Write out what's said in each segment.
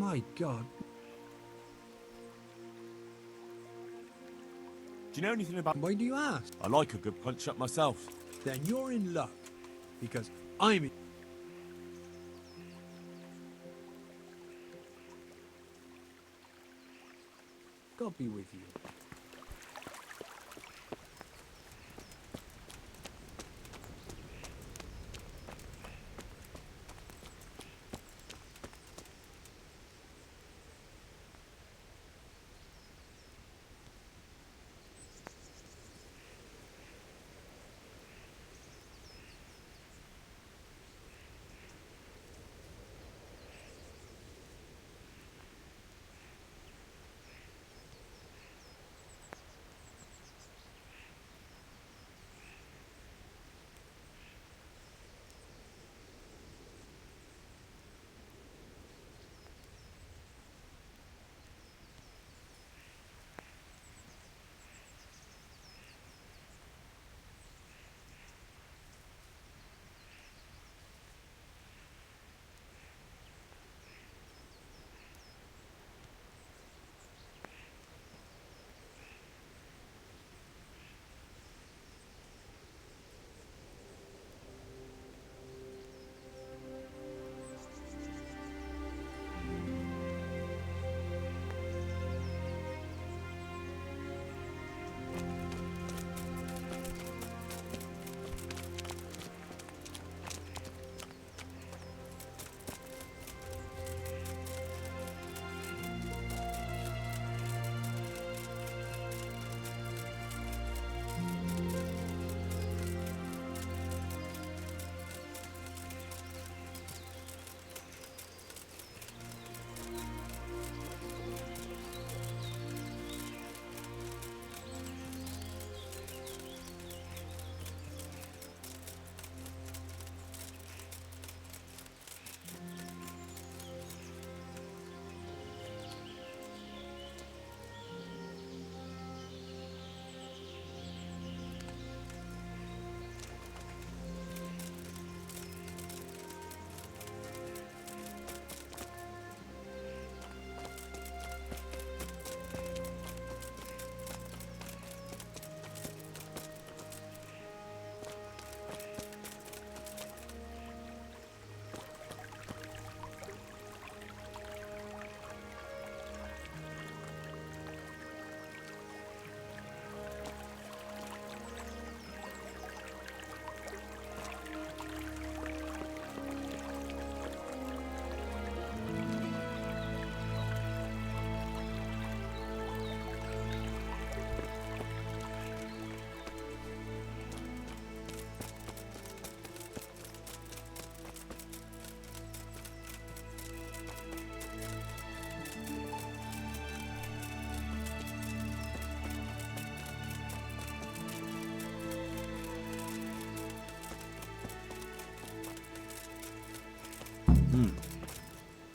My God. Do you know anything about... Why do you ask? I like a good punch up myself. Then you're in luck. Because I'm in... God be with you.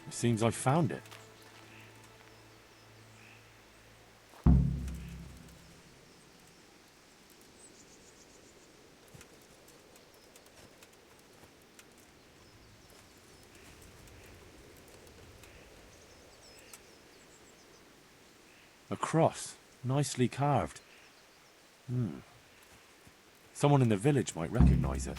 It seems I found it. A cross, nicely carved. Someone in the village might recognize it.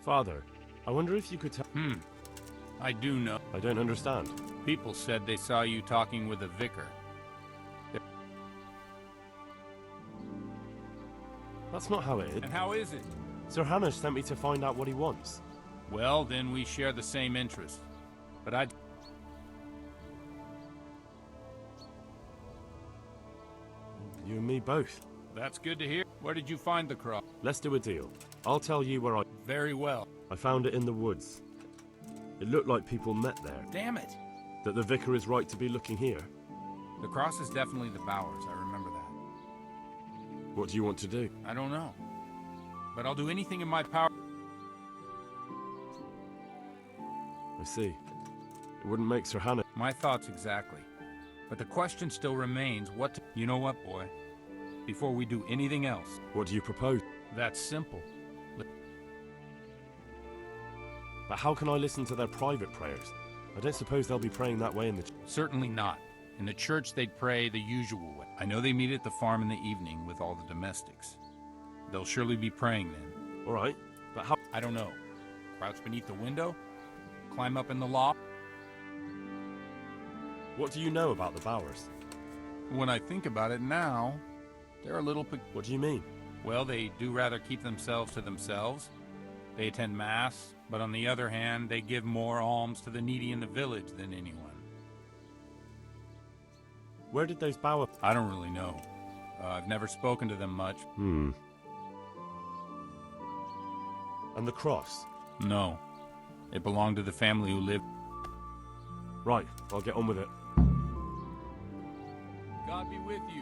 Father, I wonder if you could tell... I do know. I don't understand. People said they saw you talking with a vicar. That's not how it is. And how is it? Sir Hannah sent me to find out what he wants. Well, then we share the same interest. But You and me both. That's good to hear. Where did you find the cross? Let's do a deal. I'll tell you where Very well. I found it in the woods. It looked like people met there. Damn it. That the vicar is right to be looking here. The cross is definitely the Bowers. I remember that. What do you want to do? I don't know. But I'll do anything in my power. I see. It wouldn't make Sir Hannah. My thoughts exactly. But the question still remains what to... You know what, boy? Before we do anything else, What do you propose? that's simple. But how can I listen to their private prayers? I don't suppose they'll be praying that way in the... Certainly not. In the church, they'd pray the usual way. I know they meet at the farm in the evening with all the domestics. They'll surely be praying then. All right, but how... I don't know. Crouch beneath the window? Climb up in the loft? What do you know about the Bowers? When I think about it now, they're a little... What do you mean? Well, they do rather keep themselves to themselves. They attend Mass, but on the other hand, they give more alms to the needy in the village than anyone. Where did those Bower... I don't really know. I've never spoken to them much. And the cross? No. It belonged to the family who lived... Right, I'll get on with it. God be with you.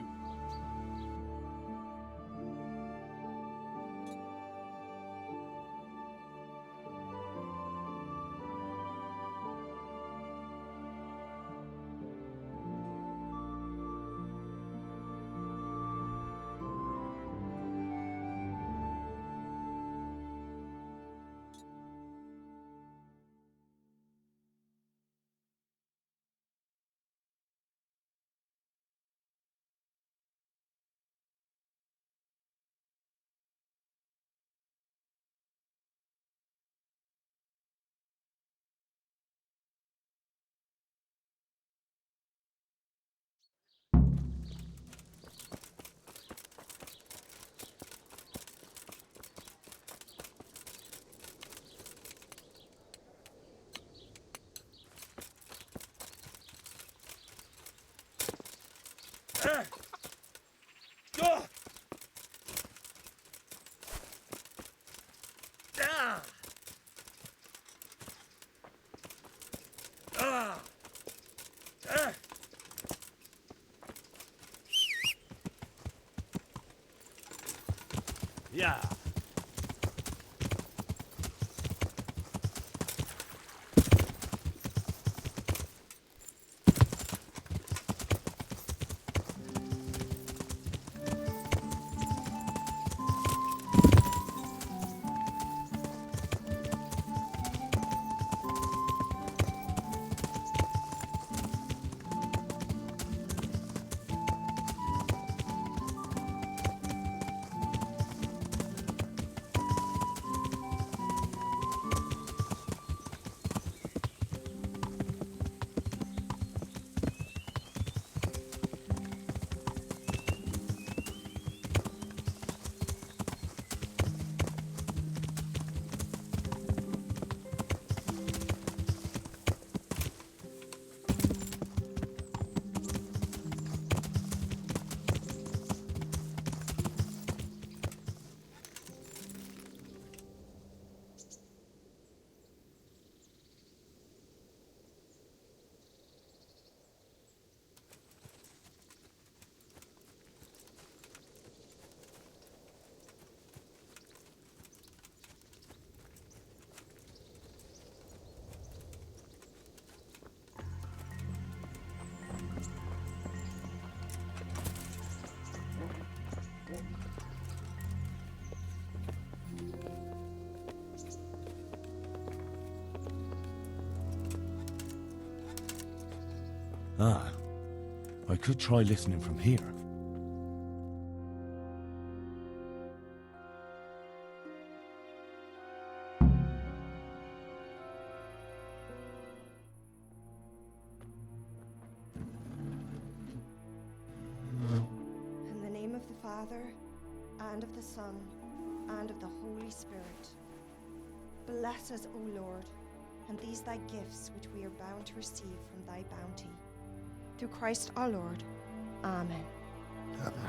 Yeah. Ah, I could try listening from here. In the name of the Father, and of the Son, and of the Holy Spirit. Bless us, O Lord, and these thy gifts which we are bound to receive from thy bounty. Through Christ our Lord. Amen.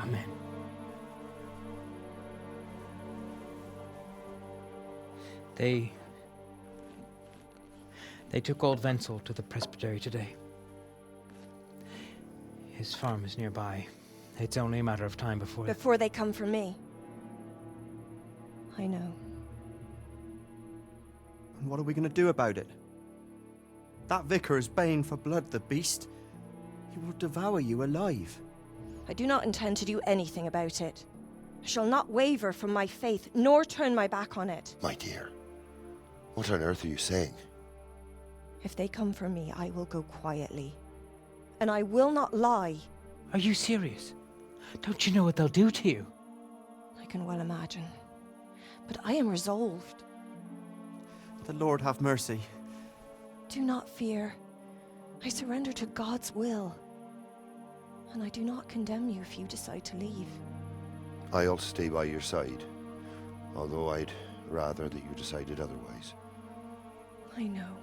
Amen. They took old Wenzel to the presbytery today. His farm is nearby. It's only a matter of time before... Before they come for me. I know. And what are we going to do about it? That vicar is baying for blood, the beast. He will devour you alive. I do not intend to do anything about it. I shall not waver from my faith, nor turn my back on it. My dear, what on earth are you saying? If they come for me, I will go quietly. And I will not lie. Are you serious? Don't you know what they'll do to you? I can well imagine. But I am resolved. The Lord have mercy. Do not fear. I surrender to God's will. And I do not condemn you if you decide to leave. I'll stay by your side, although I'd rather that you decided otherwise. I know.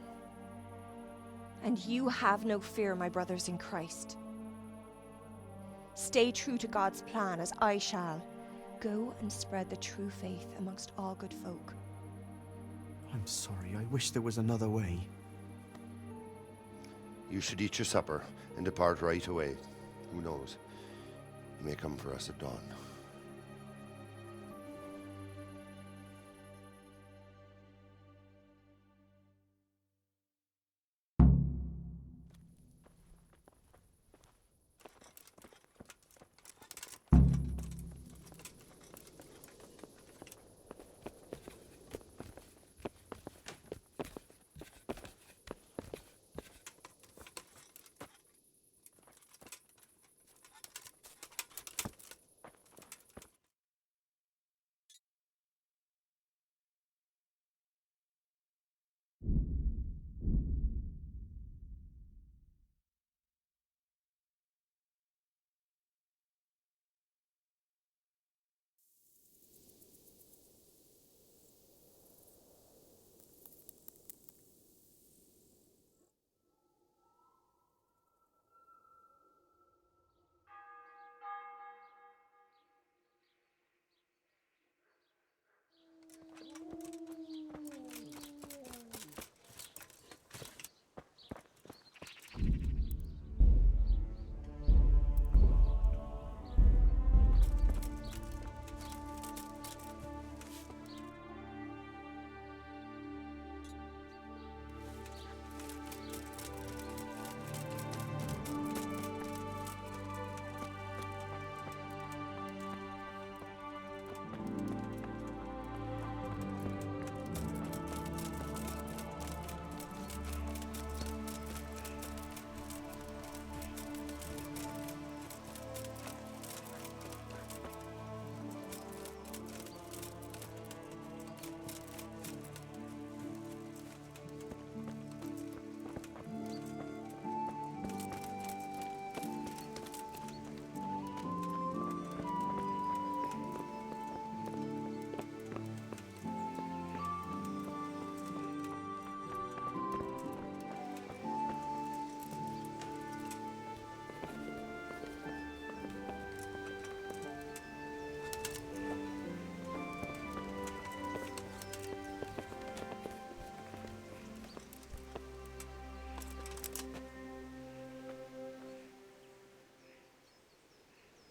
And you have no fear, my brothers in Christ. Stay true to God's plan, as I shall. Go and spread the true faith amongst all good folk. I'm sorry, I wish there was another way. You should eat your supper and depart right away. Who knows? You may come for us at dawn.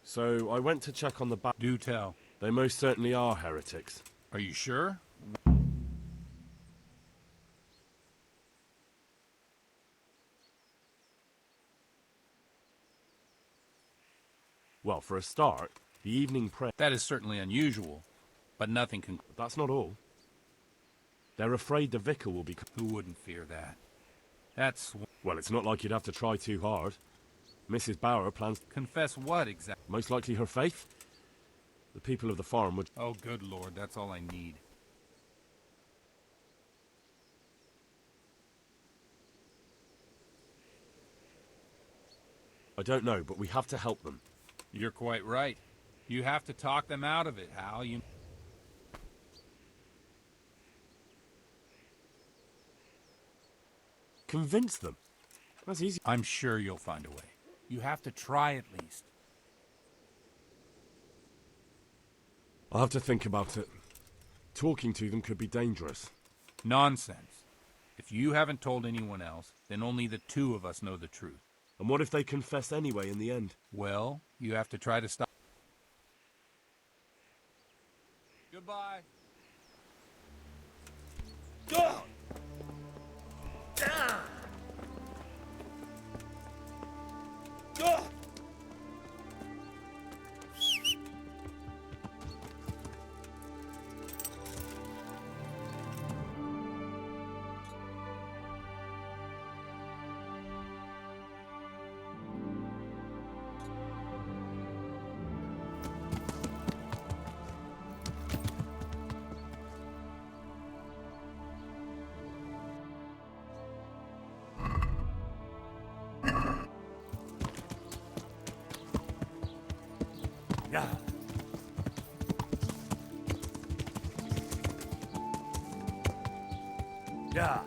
So, I went to check on the back. Do tell. They most certainly are heretics. Are you sure? Well, for a start, the evening prayer... That is certainly unusual, but nothing can... That's not all. They're afraid the vicar will be... Who wouldn't fear that? That's... Well, it's not like you'd have to try too hard. Mrs. Bauer plans... Confess what exactly? Most likely her faith. The people of the farm would... Oh, good Lord, that's all I need. I don't know, but we have to help them. You're quite right. You have to talk them out of it, Hal. You... Convince them. That's easy. I'm sure you'll find a way. You have to try at least. I'll have to think about it. Talking to them could be dangerous. Nonsense. If you haven't told anyone else, then only the two of us know the truth. And what if they confess anyway in the end? Well, you have to try to stop. Goodbye. Yeah. Yeah.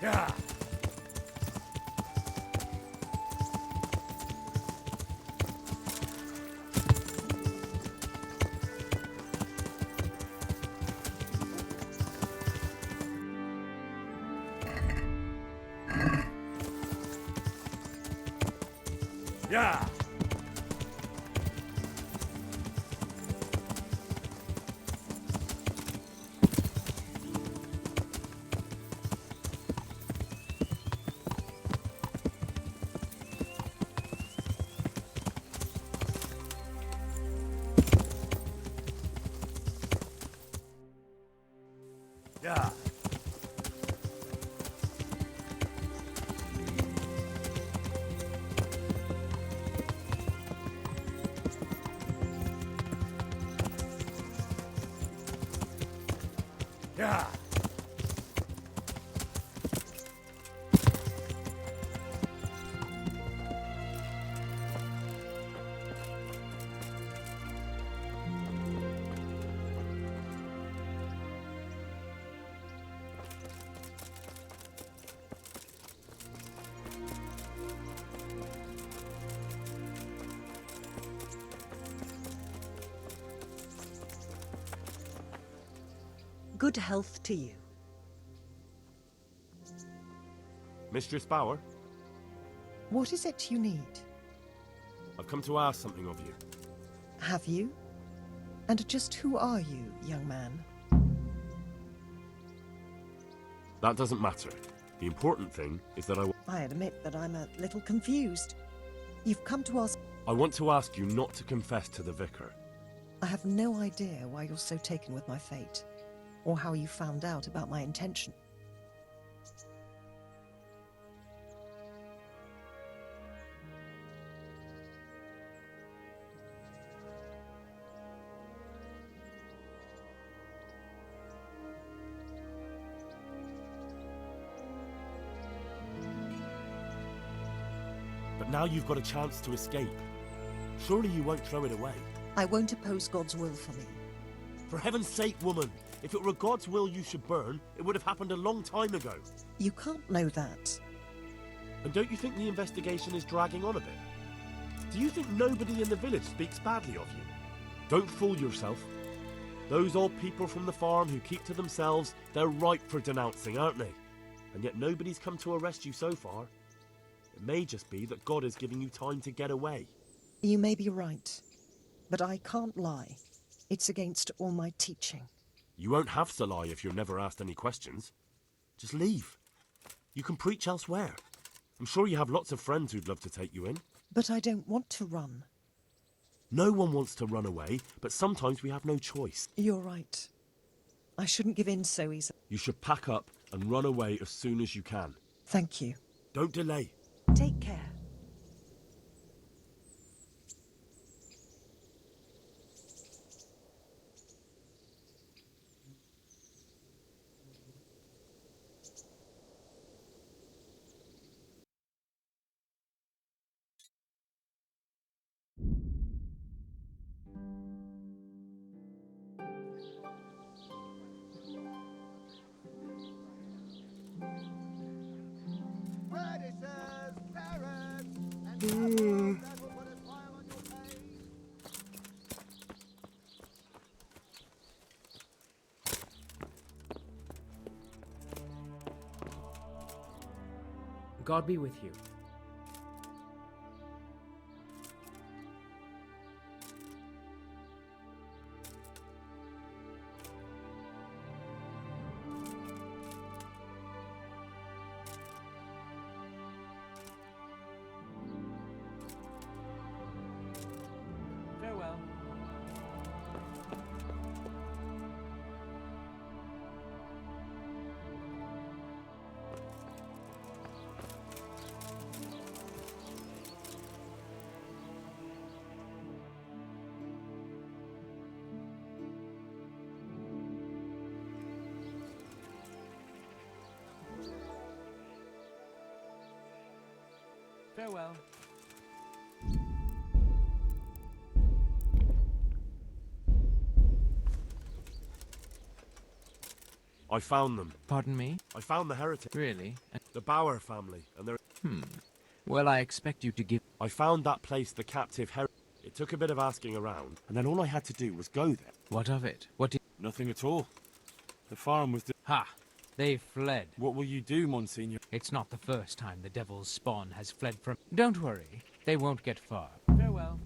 Yeah. Yeah. Yeah. Yeah. Good health to you. Mistress Bauer, What is it you need? I've come to ask something of you. Have you? And just who are you, young man? That doesn't matter. The important thing is that I admit that I'm a little confused. You've come to ask... I want to ask you not to confess to the vicar. I have no idea why you're so taken with my fate, or how you found out about my intention. But now you've got a chance to escape. Surely you won't throw it away. I won't oppose God's will for me. For heaven's sake, woman! If it were God's will you should burn, it would have happened a long time ago. You can't know that. And don't you think the investigation is dragging on a bit? Do you think nobody in the village speaks badly of you? Don't fool yourself. Those old people from the farm who keep to themselves, they're ripe for denouncing, aren't they? And yet nobody's come to arrest you so far. It may just be that God is giving you time to get away. You may be right, but I can't lie. It's against all my teaching. You won't have to lie if you're never asked any questions. Just leave. You can preach elsewhere. I'm sure you have lots of friends who'd love to take you in. But I don't want to run. No one wants to run away, but sometimes we have no choice. You're right. I shouldn't give in so easily. You should pack up and run away as soon as you can. Thank you. Don't delay. Take care. God be with you. Farewell. Farewell. I found them. Pardon me? I found the heretic. Really? The Bauer family, and they're... Well, I expect you to give... I found that place the captive heretic. It took a bit of asking around, and then all I had to do was go there. What of it? What did... Nothing at all. The farm was... Ha! They fled. What will you do, Monsignor? It's not the first time the devil's spawn has fled from... Don't worry. They won't get far. Farewell.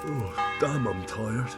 Oh, damn, I'm tired.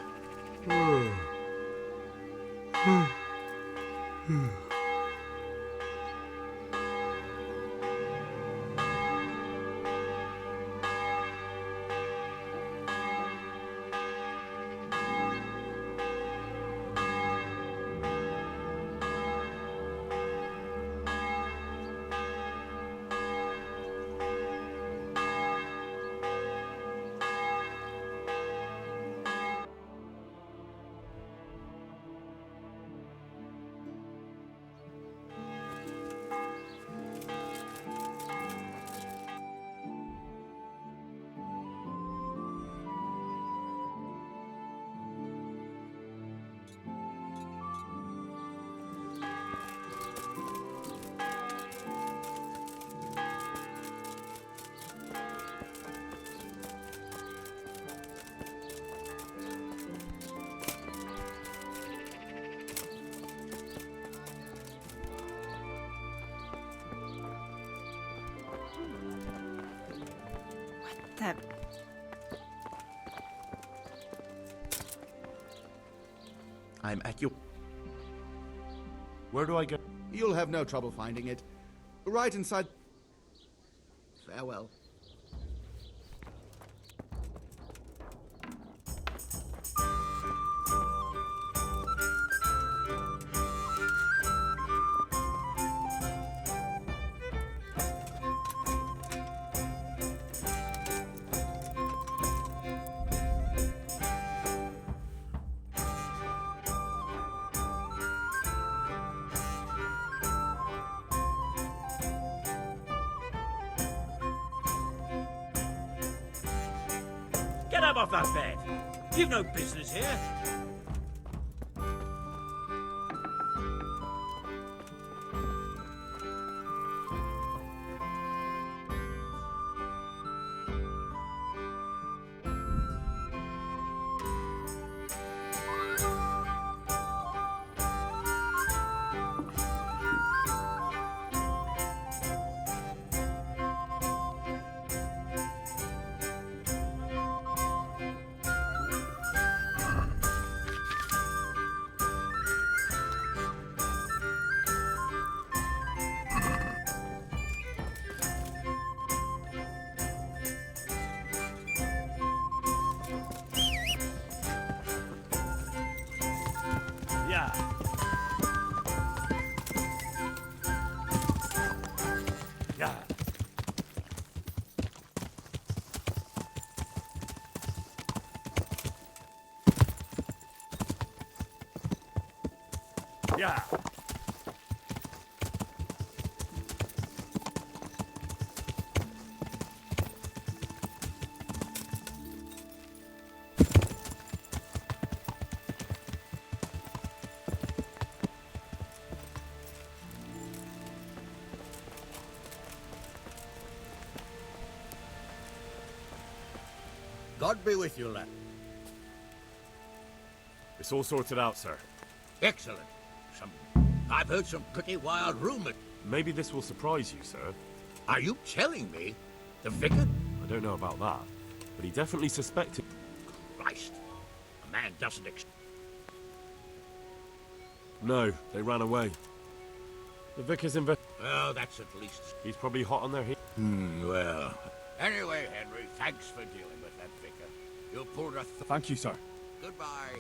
That... I'm at you. Where do I go? You'll have no trouble finding it. Right inside... Farewell. Get up off that bed! You've no business here! Yeah. Yeah. Yeah. God be with you, lad. It's all sorted out, sir. Excellent. I've heard some pretty wild rumors. Maybe this will surprise you, sir. Are you telling me the vicar? I don't know about that, but he definitely suspected... Christ. A man doesn't No, they ran away. The vicar's Well, that's at least... He's probably hot on their heels. Well... Anyway, Henry, thanks for dealing with that vicar. You pulled a... Thank you, sir. Goodbye.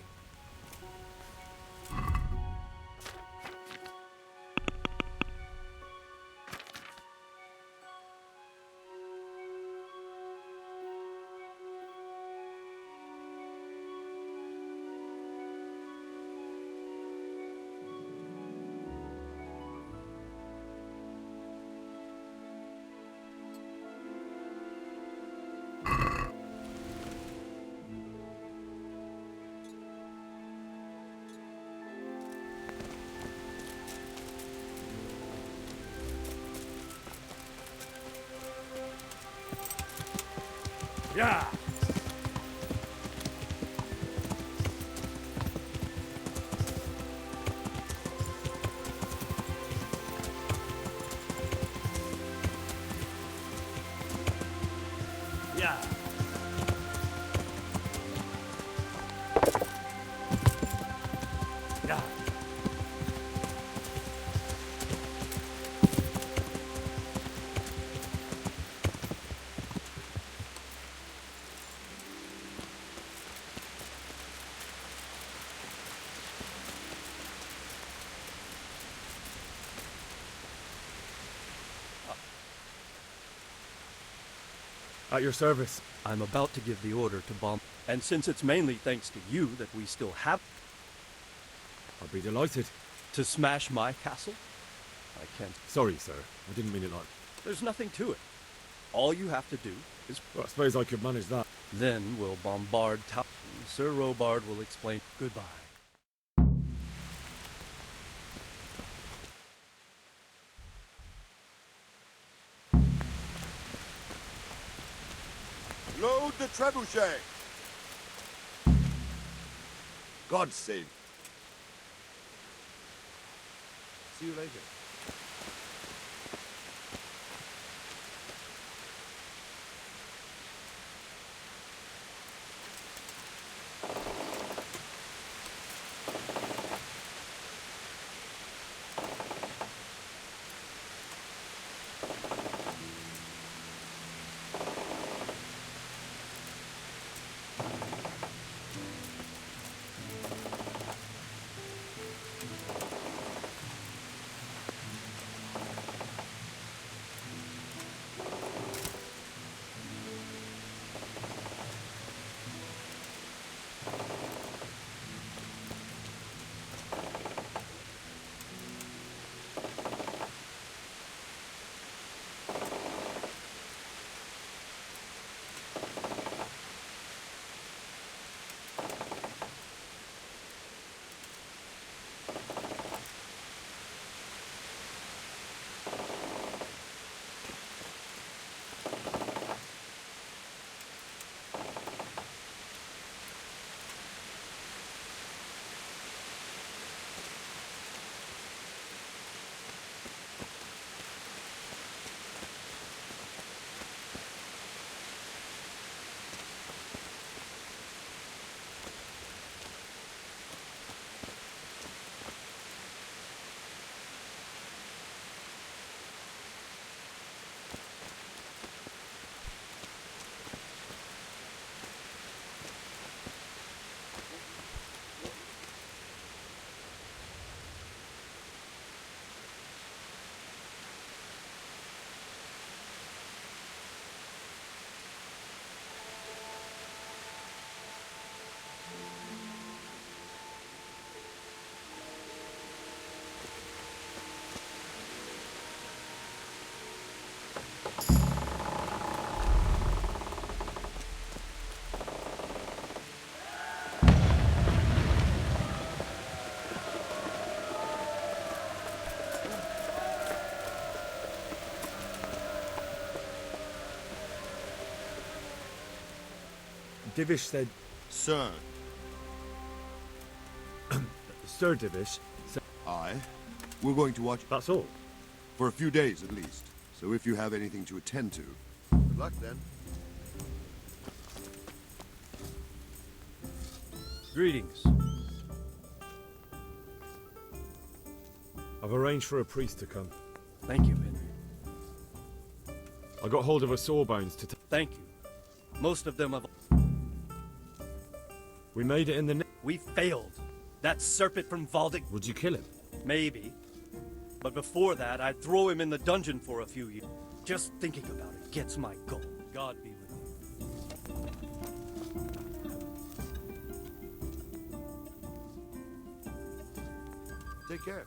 Yeah! Yeah! Yeah! At your service. I'm about to give the order to bomb, and since it's mainly thanks to you that we still have... I'll be delighted. To smash my castle? I can't... Sorry, sir. I didn't mean it like... There's nothing to it. All you have to do is... Well, I suppose I could manage that. Then we'll bombard town. Sir Robard will explain... Goodbye. Load the trebuchet! God save. See you later. Divish said... Sir. Sir Divish said... Aye. We're going to watch... That's all? For a few days, at least. So if you have anything to attend to... Good luck, then. Greetings. I've arranged for a priest to come. Thank you, Henry. I got hold of a sawbones to... Thank you. Most of them have... We made it in the... We failed. That serpent from Valdic... Would you kill him? Maybe. But before that, I'd throw him in the dungeon for a few years. Just thinking about it gets my goal. God be with you. Take care.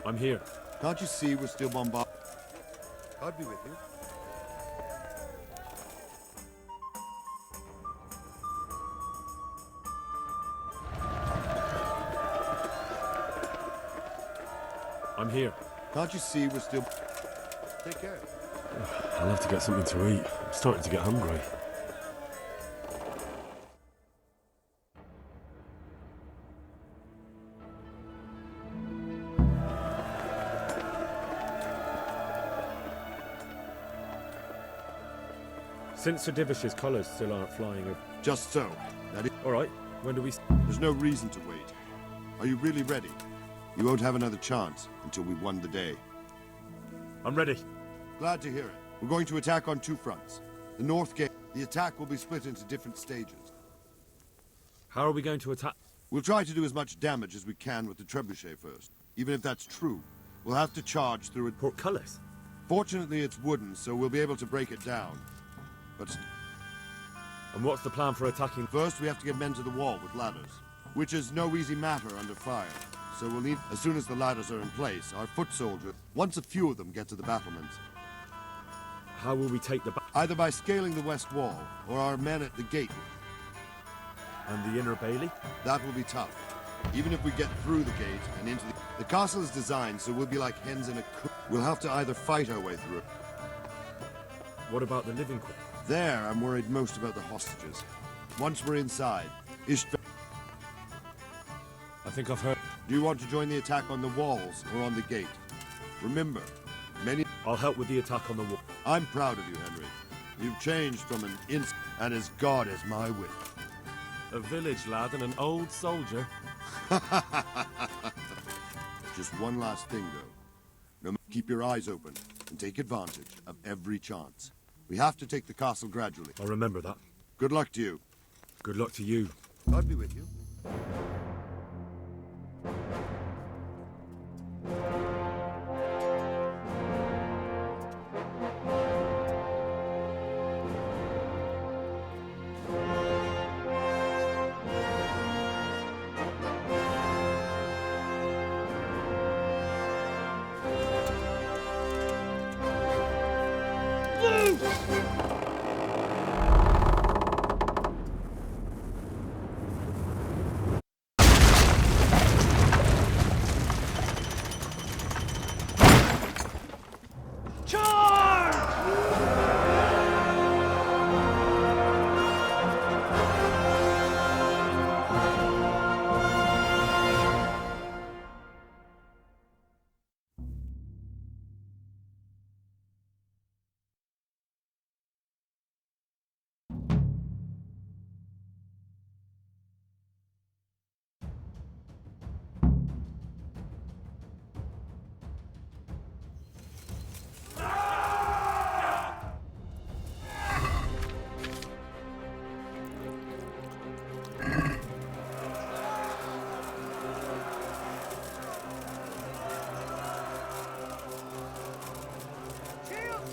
I'm here. Can't you see we're still bombarded? God be with you. I'm here. Can't you see we're still... Take care. I'll have to get something to eat. I'm starting to get hungry. Since Sir Divish's colours still aren't flying... Just so. That is... All right, when do we... There's no reason to wait. Are you really ready? You won't have another chance until we've won the day. I'm ready. Glad to hear it. We're going to attack on two fronts. The north gate. The attack will be split into different stages. How are we going to attack? We'll try to do as much damage as we can with the trebuchet first. Even if that's true, we'll have to charge through it. Portcullis? Fortunately, it's wooden, so we'll be able to break it down. But... And what's the plan for attacking? First, we have to get men to the wall with ladders, which is no easy matter under fire. So we'll need... As soon as the ladders are in place, our foot soldiers... Once a few of them get to the battlements... How will we take the... Either by scaling the west wall, or our men at the gate. And the inner bailey? That will be tough. Even if we get through the gate and into the... The castle is designed so we'll be like hens in a coop. We'll have to either fight our way through it. What about the living quarters? There, I'm worried most about the hostages. Once we're inside, I think I've heard... Do you want to join the attack on the walls or on the gate? Remember, many... I'll help with the attack on the wall. I'm proud of you, Henry. You've changed from an and as God is my wit. A village lad and an old soldier. Just one last thing, though. Keep your eyes open and take advantage of every chance. We have to take the castle gradually. I'll remember that. Good luck to you. Good luck to you. God be with you.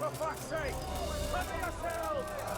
For fuck's sake! Cover yourselves!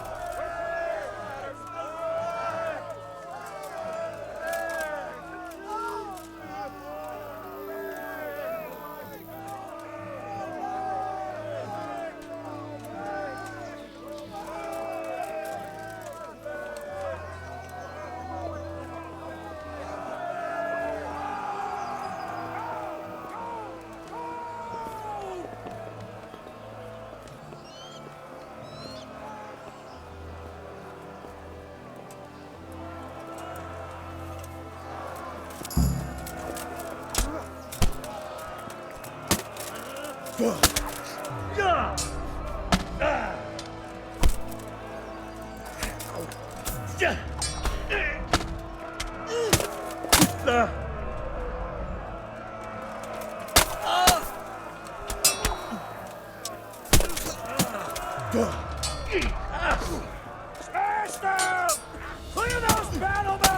Smash them! Clear those battlements!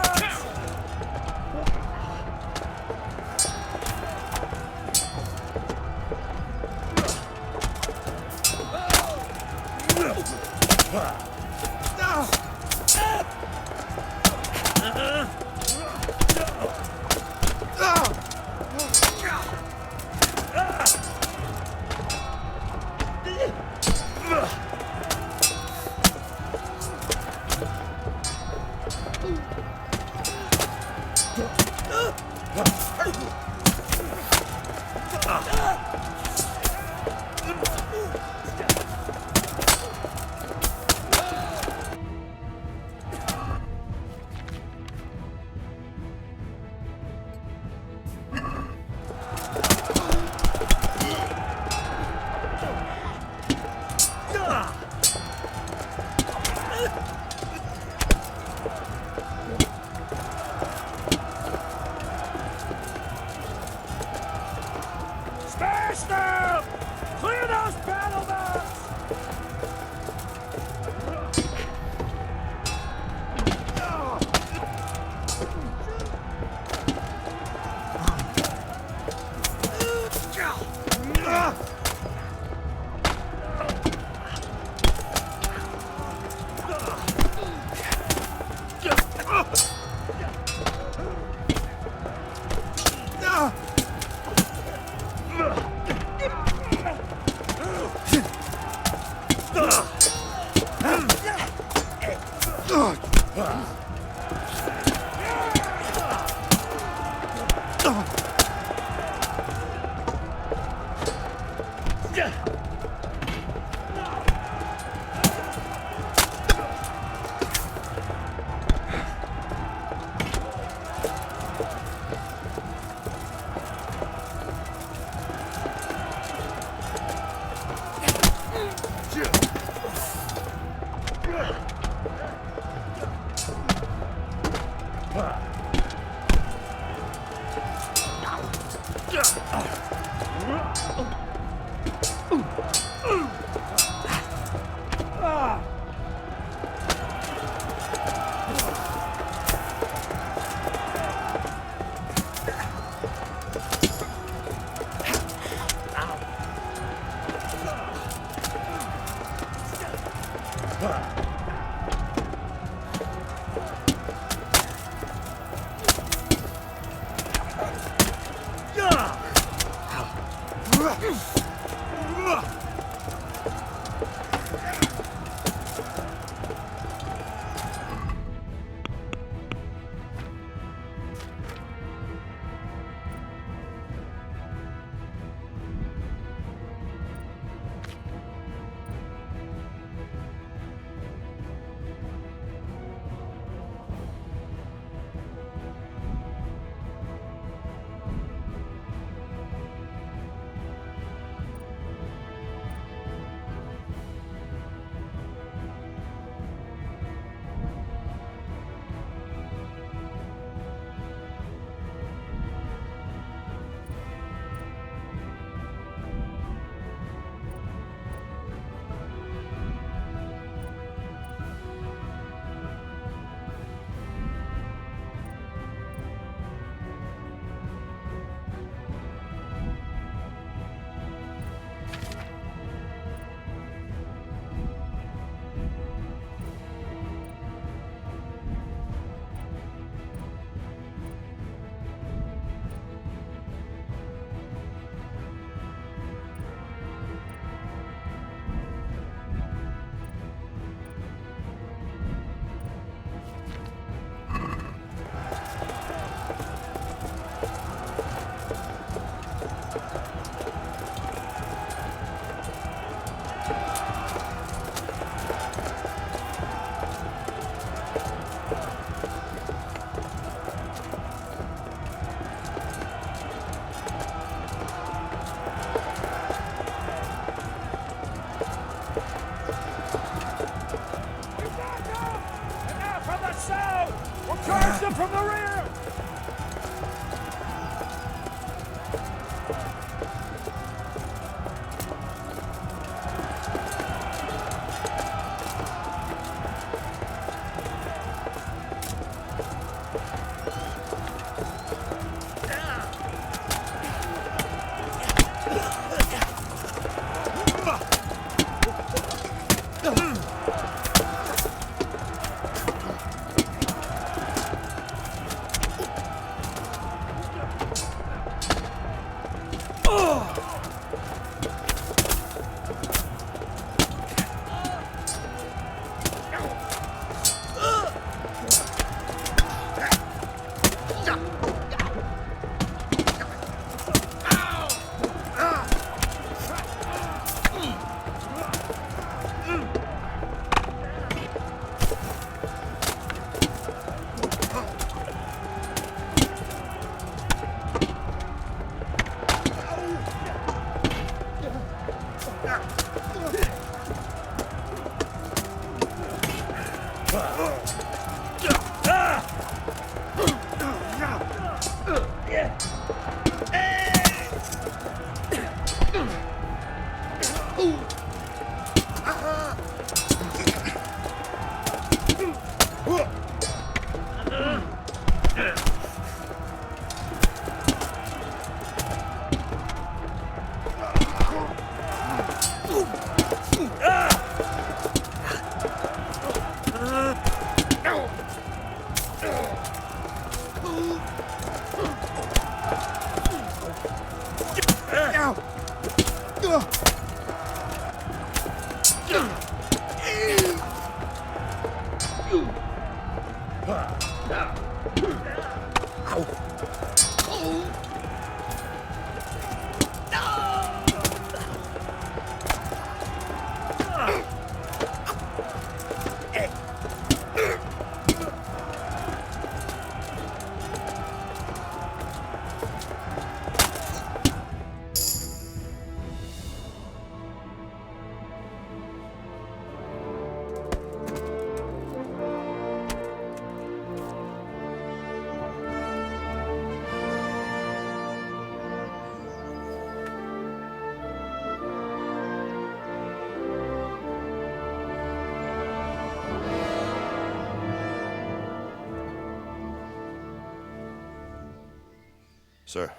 Sir,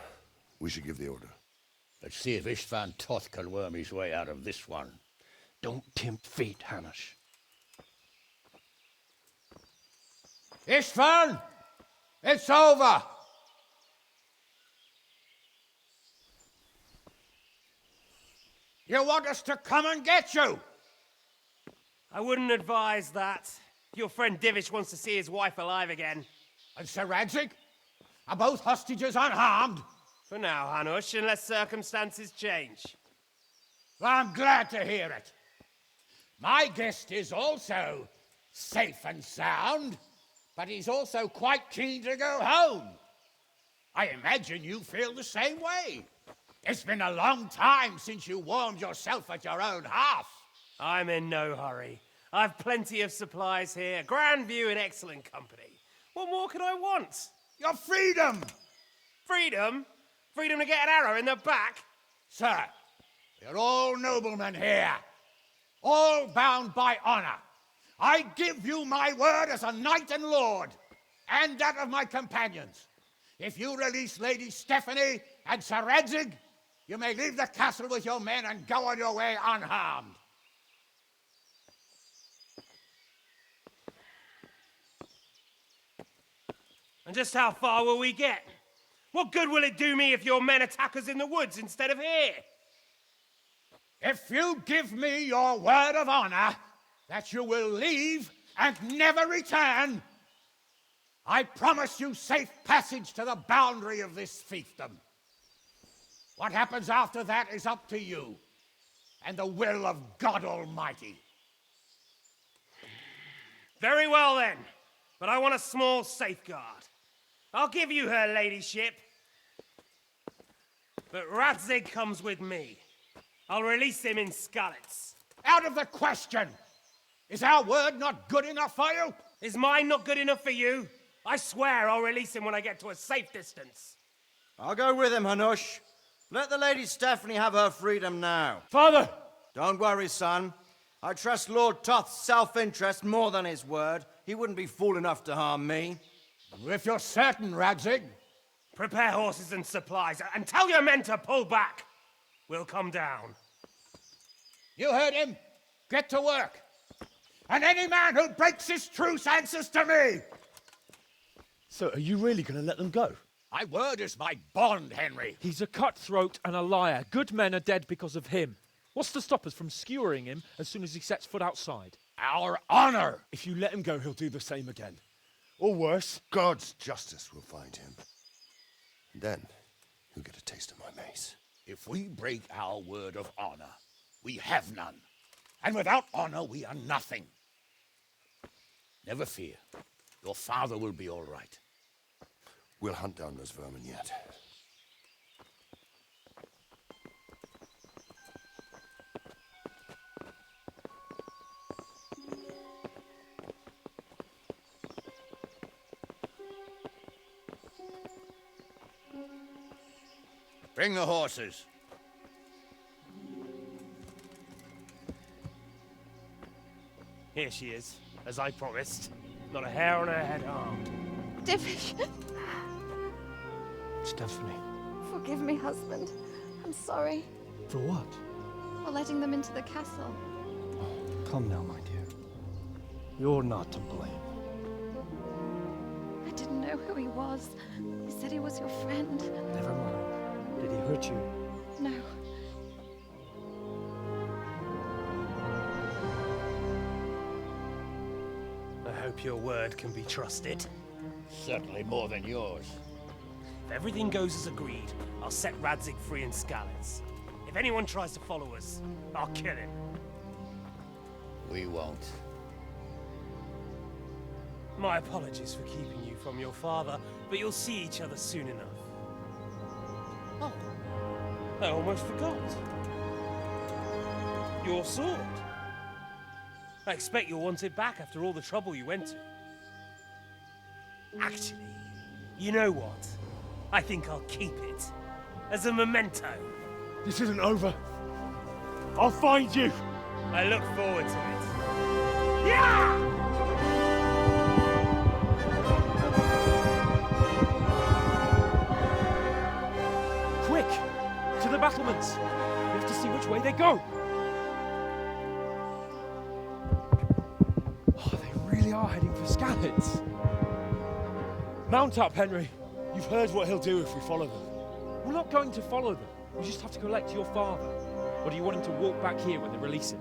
we should give the order. Let's see if Istvan Toth can worm his way out of this one. Don't tempt fate, Hanush. Istvan! It's over! You want us to come and get you? I wouldn't advise that. Your friend Divish wants to see his wife alive again. And Sir Radzig? Are both hostages unharmed? For now, Hanush, unless circumstances change. Well, I'm glad to hear it. My guest is also safe and sound, but he's also quite keen to go home. I imagine you feel the same way. It's been a long time since you warmed yourself at your own hearth. I'm in no hurry. I've plenty of supplies here, grand view and excellent company. What more could I want? Your freedom! Freedom? Freedom to get an arrow in the back? Sir, we're all noblemen here, all bound by honor. I give you my word as a knight and lord, and that of my companions. If you release Lady Stephanie and Sir Radzig, you may leave the castle with your men and go on your way unharmed. And just how far will we get? What good will it do me if your men attack us in the woods instead of here? If you give me your word of honor that you will leave and never return, I promise you safe passage to the boundary of this fiefdom. What happens after that is up to you and the will of God Almighty. Very well then, but I want a small safeguard. I'll give you her ladyship, but Radzig comes with me. I'll release him in Skalitz. Out of the question! Is our word not good enough for you? Is mine not good enough for you? I swear I'll release him when I get to a safe distance. I'll go with him, Hanush. Let the Lady Stephanie have her freedom now. Father! Don't worry, son. I trust Lord Toth's self-interest more than his word. He wouldn't be fool enough to harm me. If you're certain, Radzig. Prepare horses and supplies, and tell your men to pull back. We'll come down. You heard him. Get to work. And any man who breaks this truce answers to me. So are you really going to let them go? My word is my bond, Henry. He's a cutthroat and a liar. Good men are dead because of him. What's to stop us from skewering him as soon as he sets foot outside? Our honor. If you let him go, he'll do the same again. Or worse. God's justice will find him. Then, you'll get a taste of my mace. If we break our word of honor, we have none. And without honor, we are nothing. Never fear. Your father will be all right. We'll hunt down those vermin yet. Bring the horses. Here she is, as I promised. Not a hair on her head harmed. Stephanie. Forgive me, husband. I'm sorry. For what? For letting them into the castle. Come now, my dear. You're not to blame. I didn't know who he was. He said he was your friend. Never mind. Did he hurt you? No. I hope your word can be trusted. Certainly more than yours. If everything goes as agreed, I'll set Radzik free in Skalitz. If anyone tries to follow us, I'll kill him. We won't. My apologies for keeping you from your father, but you'll see each other soon enough. Oh, I almost forgot. Your sword. I expect you'll want it back after all the trouble you went to. Actually, you know what? I think I'll keep it. As a memento. This isn't over. I'll find you. I look forward to it. Yeah! Quick! To the battlements! We have to see which way they go! Oh, they really are heading for Skalitz. Mount up, Henry. You've heard what he'll do if we follow them. We're not going to follow them. We just have to collect your father. Or do you want him to walk back here when they release him?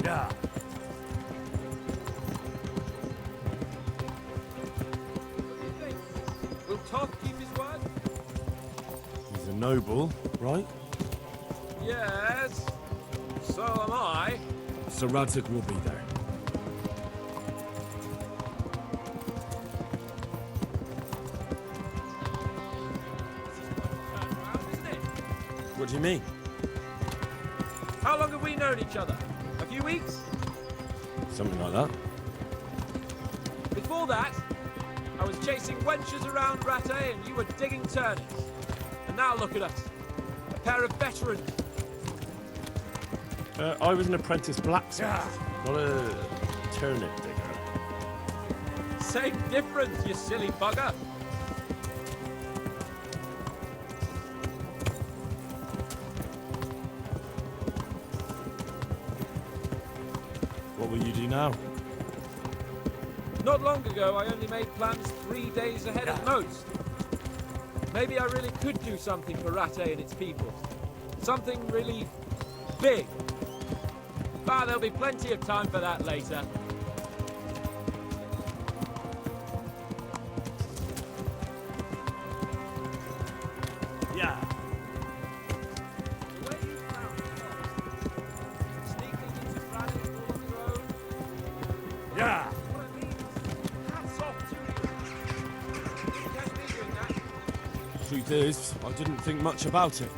Yeah. Will Todd keep his word? He's a noble, right? Yes. So am I. So Radzik will be there. What do you mean? How long have we known each other? A few weeks? Something like that. Before that, I was chasing wenches around Ratte and you were digging turnips. And now look at us. A pair of veterans. I was an apprentice blacksmith, not a turnip digger. Same difference, you silly bugger. What will you do now? Not long ago, I only made plans 3 days ahead of most. Maybe I really could do something for Ratte and its people. Something really big. But there'll be plenty of time for that later. Yeah. The way you found Todd, sneaking into Radix all on your own. Yeah. What I mean is, hats off to you. You catch me doing that? Truth is, I didn't think much about it.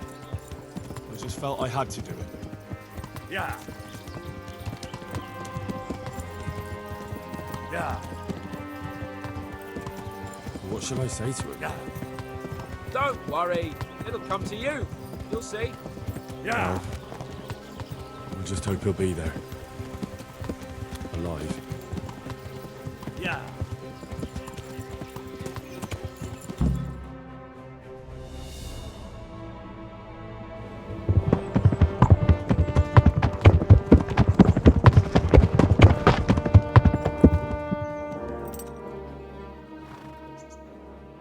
I just felt I had to do it. Yeah. Yeah. What should I say to him? Yeah. Don't worry, it'll come to you. You'll see. Yeah. I just hope he'll be there. Alive. Yeah.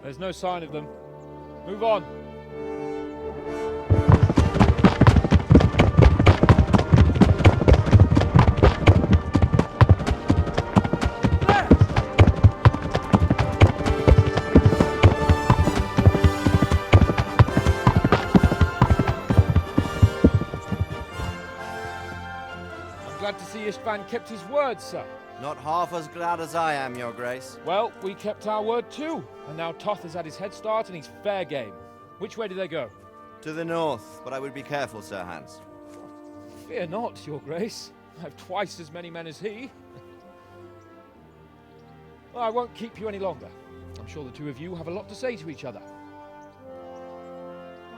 There's no sign of them. Move on. Glad to see Istvan kept his word, sir. Not half as glad as I am, Your Grace. Well, we kept our word too. And now Toth has had his head start and he's fair game. Which way do they go? To the north, but I would be careful, Sir Hans. Fear not, Your Grace. I have twice as many men as he. Well, I won't keep you any longer. I'm sure the two of you have a lot to say to each other.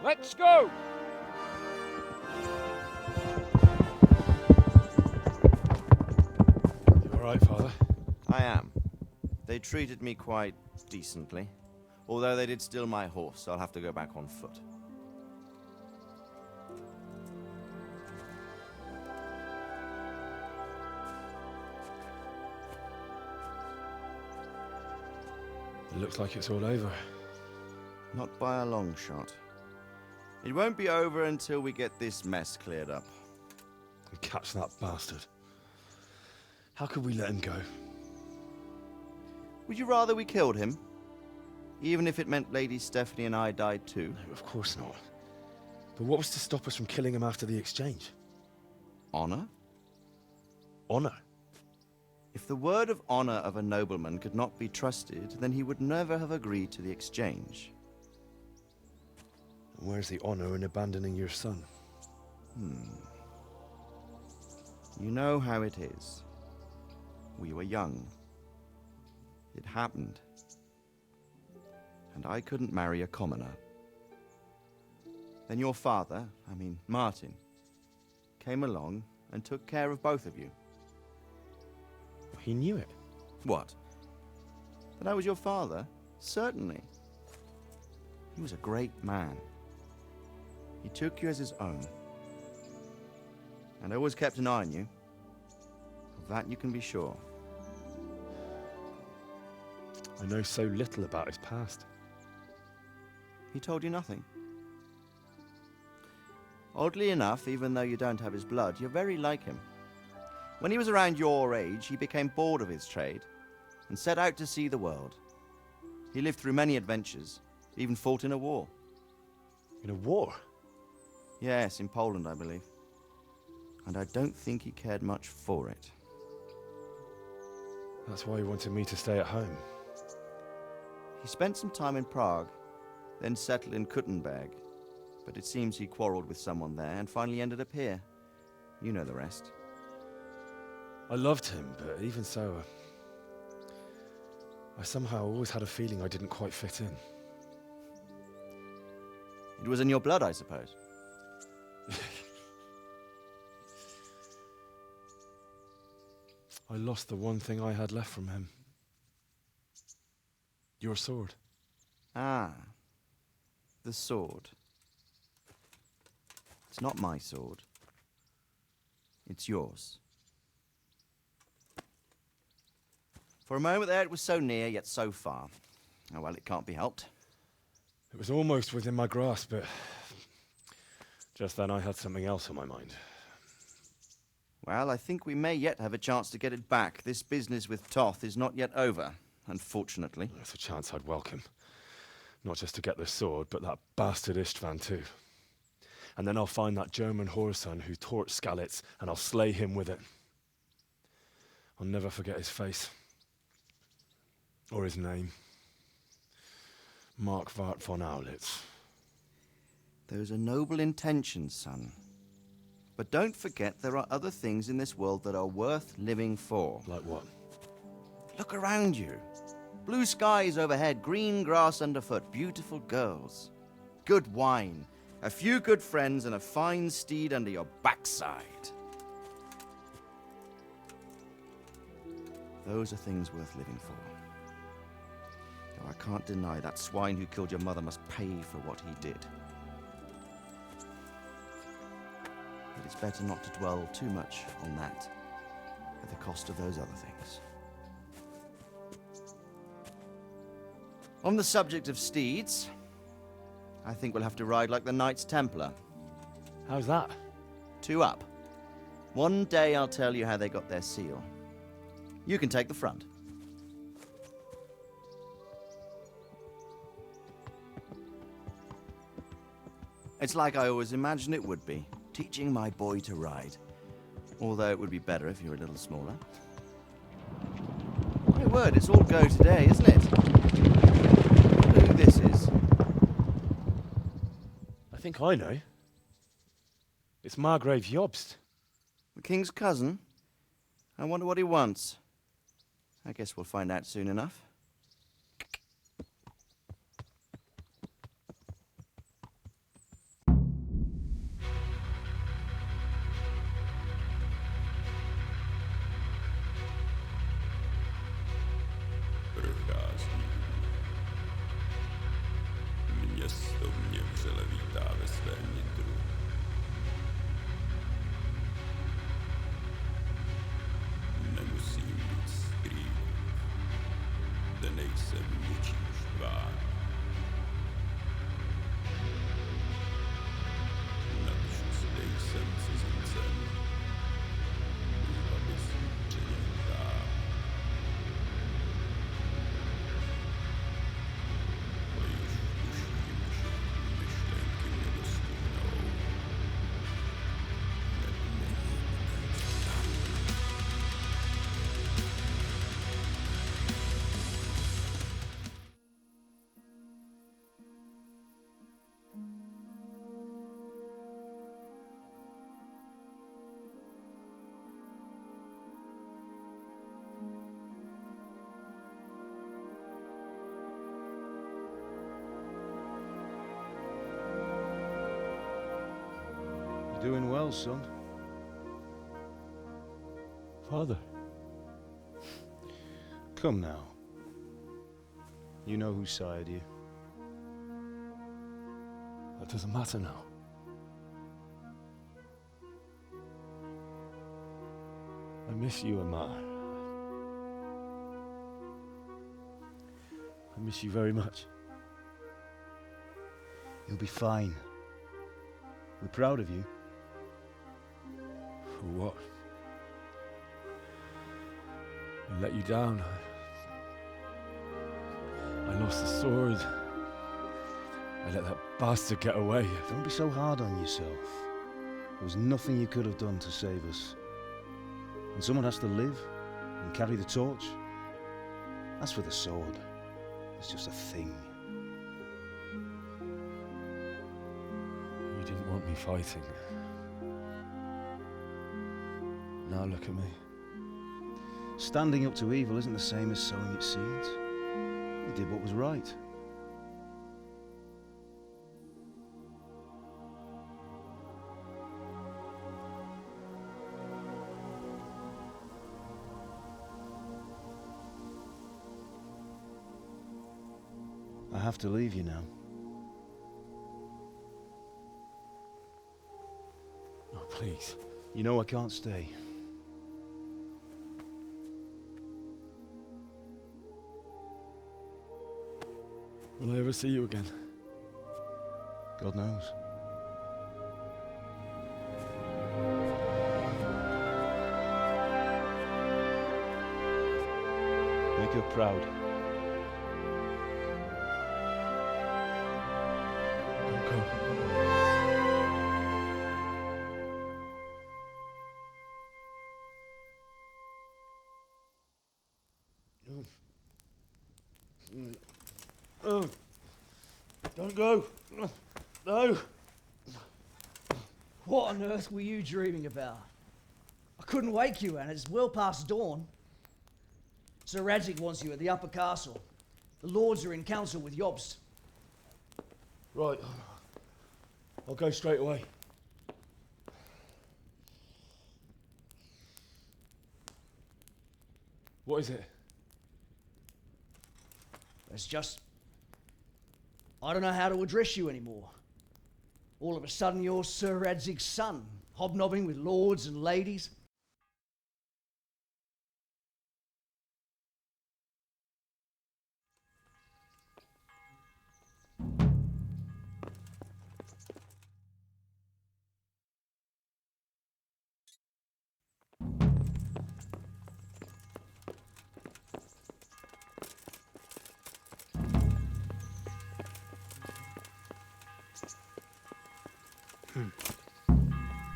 Let's go! Right, Father? I am. They treated me quite decently. Although they did steal my horse, so I'll have to go back on foot. It looks like it's all over. Not by a long shot. It won't be over until we get this mess cleared up. And catch that bastard. How could we let him go? Would you rather we killed him? Even if it meant Lady Stephanie and I died too? No, of course not. But what was to stop us from killing him after the exchange? Honor? Honor? If the word of honor of a nobleman could not be trusted, then he would never have agreed to the exchange. And where's the honor in abandoning your son? You know how it is. We were young. It happened. And I couldn't marry a commoner. Then your father, Martin, came along and took care of both of you. He knew it. What? That I was your father? Certainly. He was a great man. He took you as his own. And always kept an eye on you. Of that you can be sure. I know so little about his past. He told you nothing? Oddly enough, even though you don't have his blood, you're very like him. When he was around your age, he became bored of his trade and set out to see the world. He lived through many adventures, even fought in a war. In a war? Yes, in Poland, I believe. And I don't think he cared much for it. That's why he wanted me to stay at home. He spent some time in Prague, then settled in Kuttenberg. But it seems he quarreled with someone there and finally ended up here. You know the rest. I loved him, but even so, I somehow always had a feeling I didn't quite fit in. It was in your blood, I suppose. I lost the one thing I had left from him. Your sword. Ah, the sword. It's not my sword. It's yours. For a moment there, it was so near, yet so far. Oh, well, it can't be helped. It was almost within my grasp, but just then I had something else on my mind. Well, I think we may yet have a chance to get it back. This business with Toth is not yet over, unfortunately. That's a chance I'd welcome. Not just to get the sword, but that bastard Istvan too. And then I'll find that German whoreson who torched Skalitz, and I'll slay him with it. I'll never forget his face. Or his name. Marquardt von Aulitz. Those are noble intentions, son. But don't forget there are other things in this world that are worth living for. Like what? Look around you. Blue skies overhead, green grass underfoot, beautiful girls. Good wine, a few good friends, and a fine steed under your backside. Those are things worth living for. Though I can't deny that swine who killed your mother must pay for what he did. But it's better not to dwell too much on that at the cost of those other things. On the subject of steeds, I think we'll have to ride like the Knights Templar. How's that? 2 up. One day I'll tell you how they got their seal. You can take the front. It's like I always imagined it would be, teaching my boy to ride. Although it would be better if you were a little smaller. My word, it's all go today, isn't it? I wonder who this is. I think I know. It's Margrave Jobst. The king's cousin? I wonder what he wants. I guess we'll find out soon enough. Město mě vřele vítá ve svém nitru. Nemusím nic skrývat, zde nejsem ničím štván. Nadšuc nejsem cizincem, aby si přeněl dál. A již tuším, že myšlenky mě dostihnou. You're doing well, son. Father. Come now. You know who sired you. That doesn't matter now. I miss you, Amar. I miss you very much. You'll be fine. We're proud of you. For what? I let you down. I lost the sword. I let that bastard get away. Don't be so hard on yourself. There was nothing you could have done to save us. And someone has to live and carry the torch. As for the sword, it's just a thing. You didn't want me fighting. Now look at me. Standing up to evil isn't the same as sowing its seeds. You did what was right. I have to leave you now. Oh, please. You know I can't stay. Will I ever see you again? God knows. Make her proud. Don't go. Oh, don't go. No. What on earth were you dreaming about? I couldn't wake you, and it's well past dawn. Sir Radzig wants you at the upper castle. The lords are in council with Jobst. Right. I'll go straight away. What is it? It's just... I don't know how to address you anymore. All of a sudden you're Sir Radzig's son, hobnobbing with lords and ladies.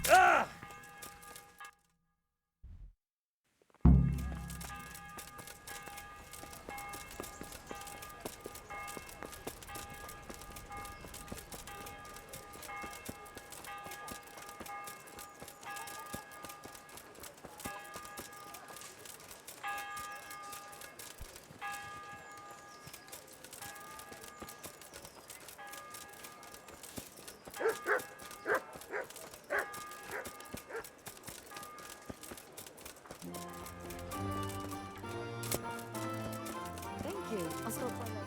Ah! Thank you. I'll still play later.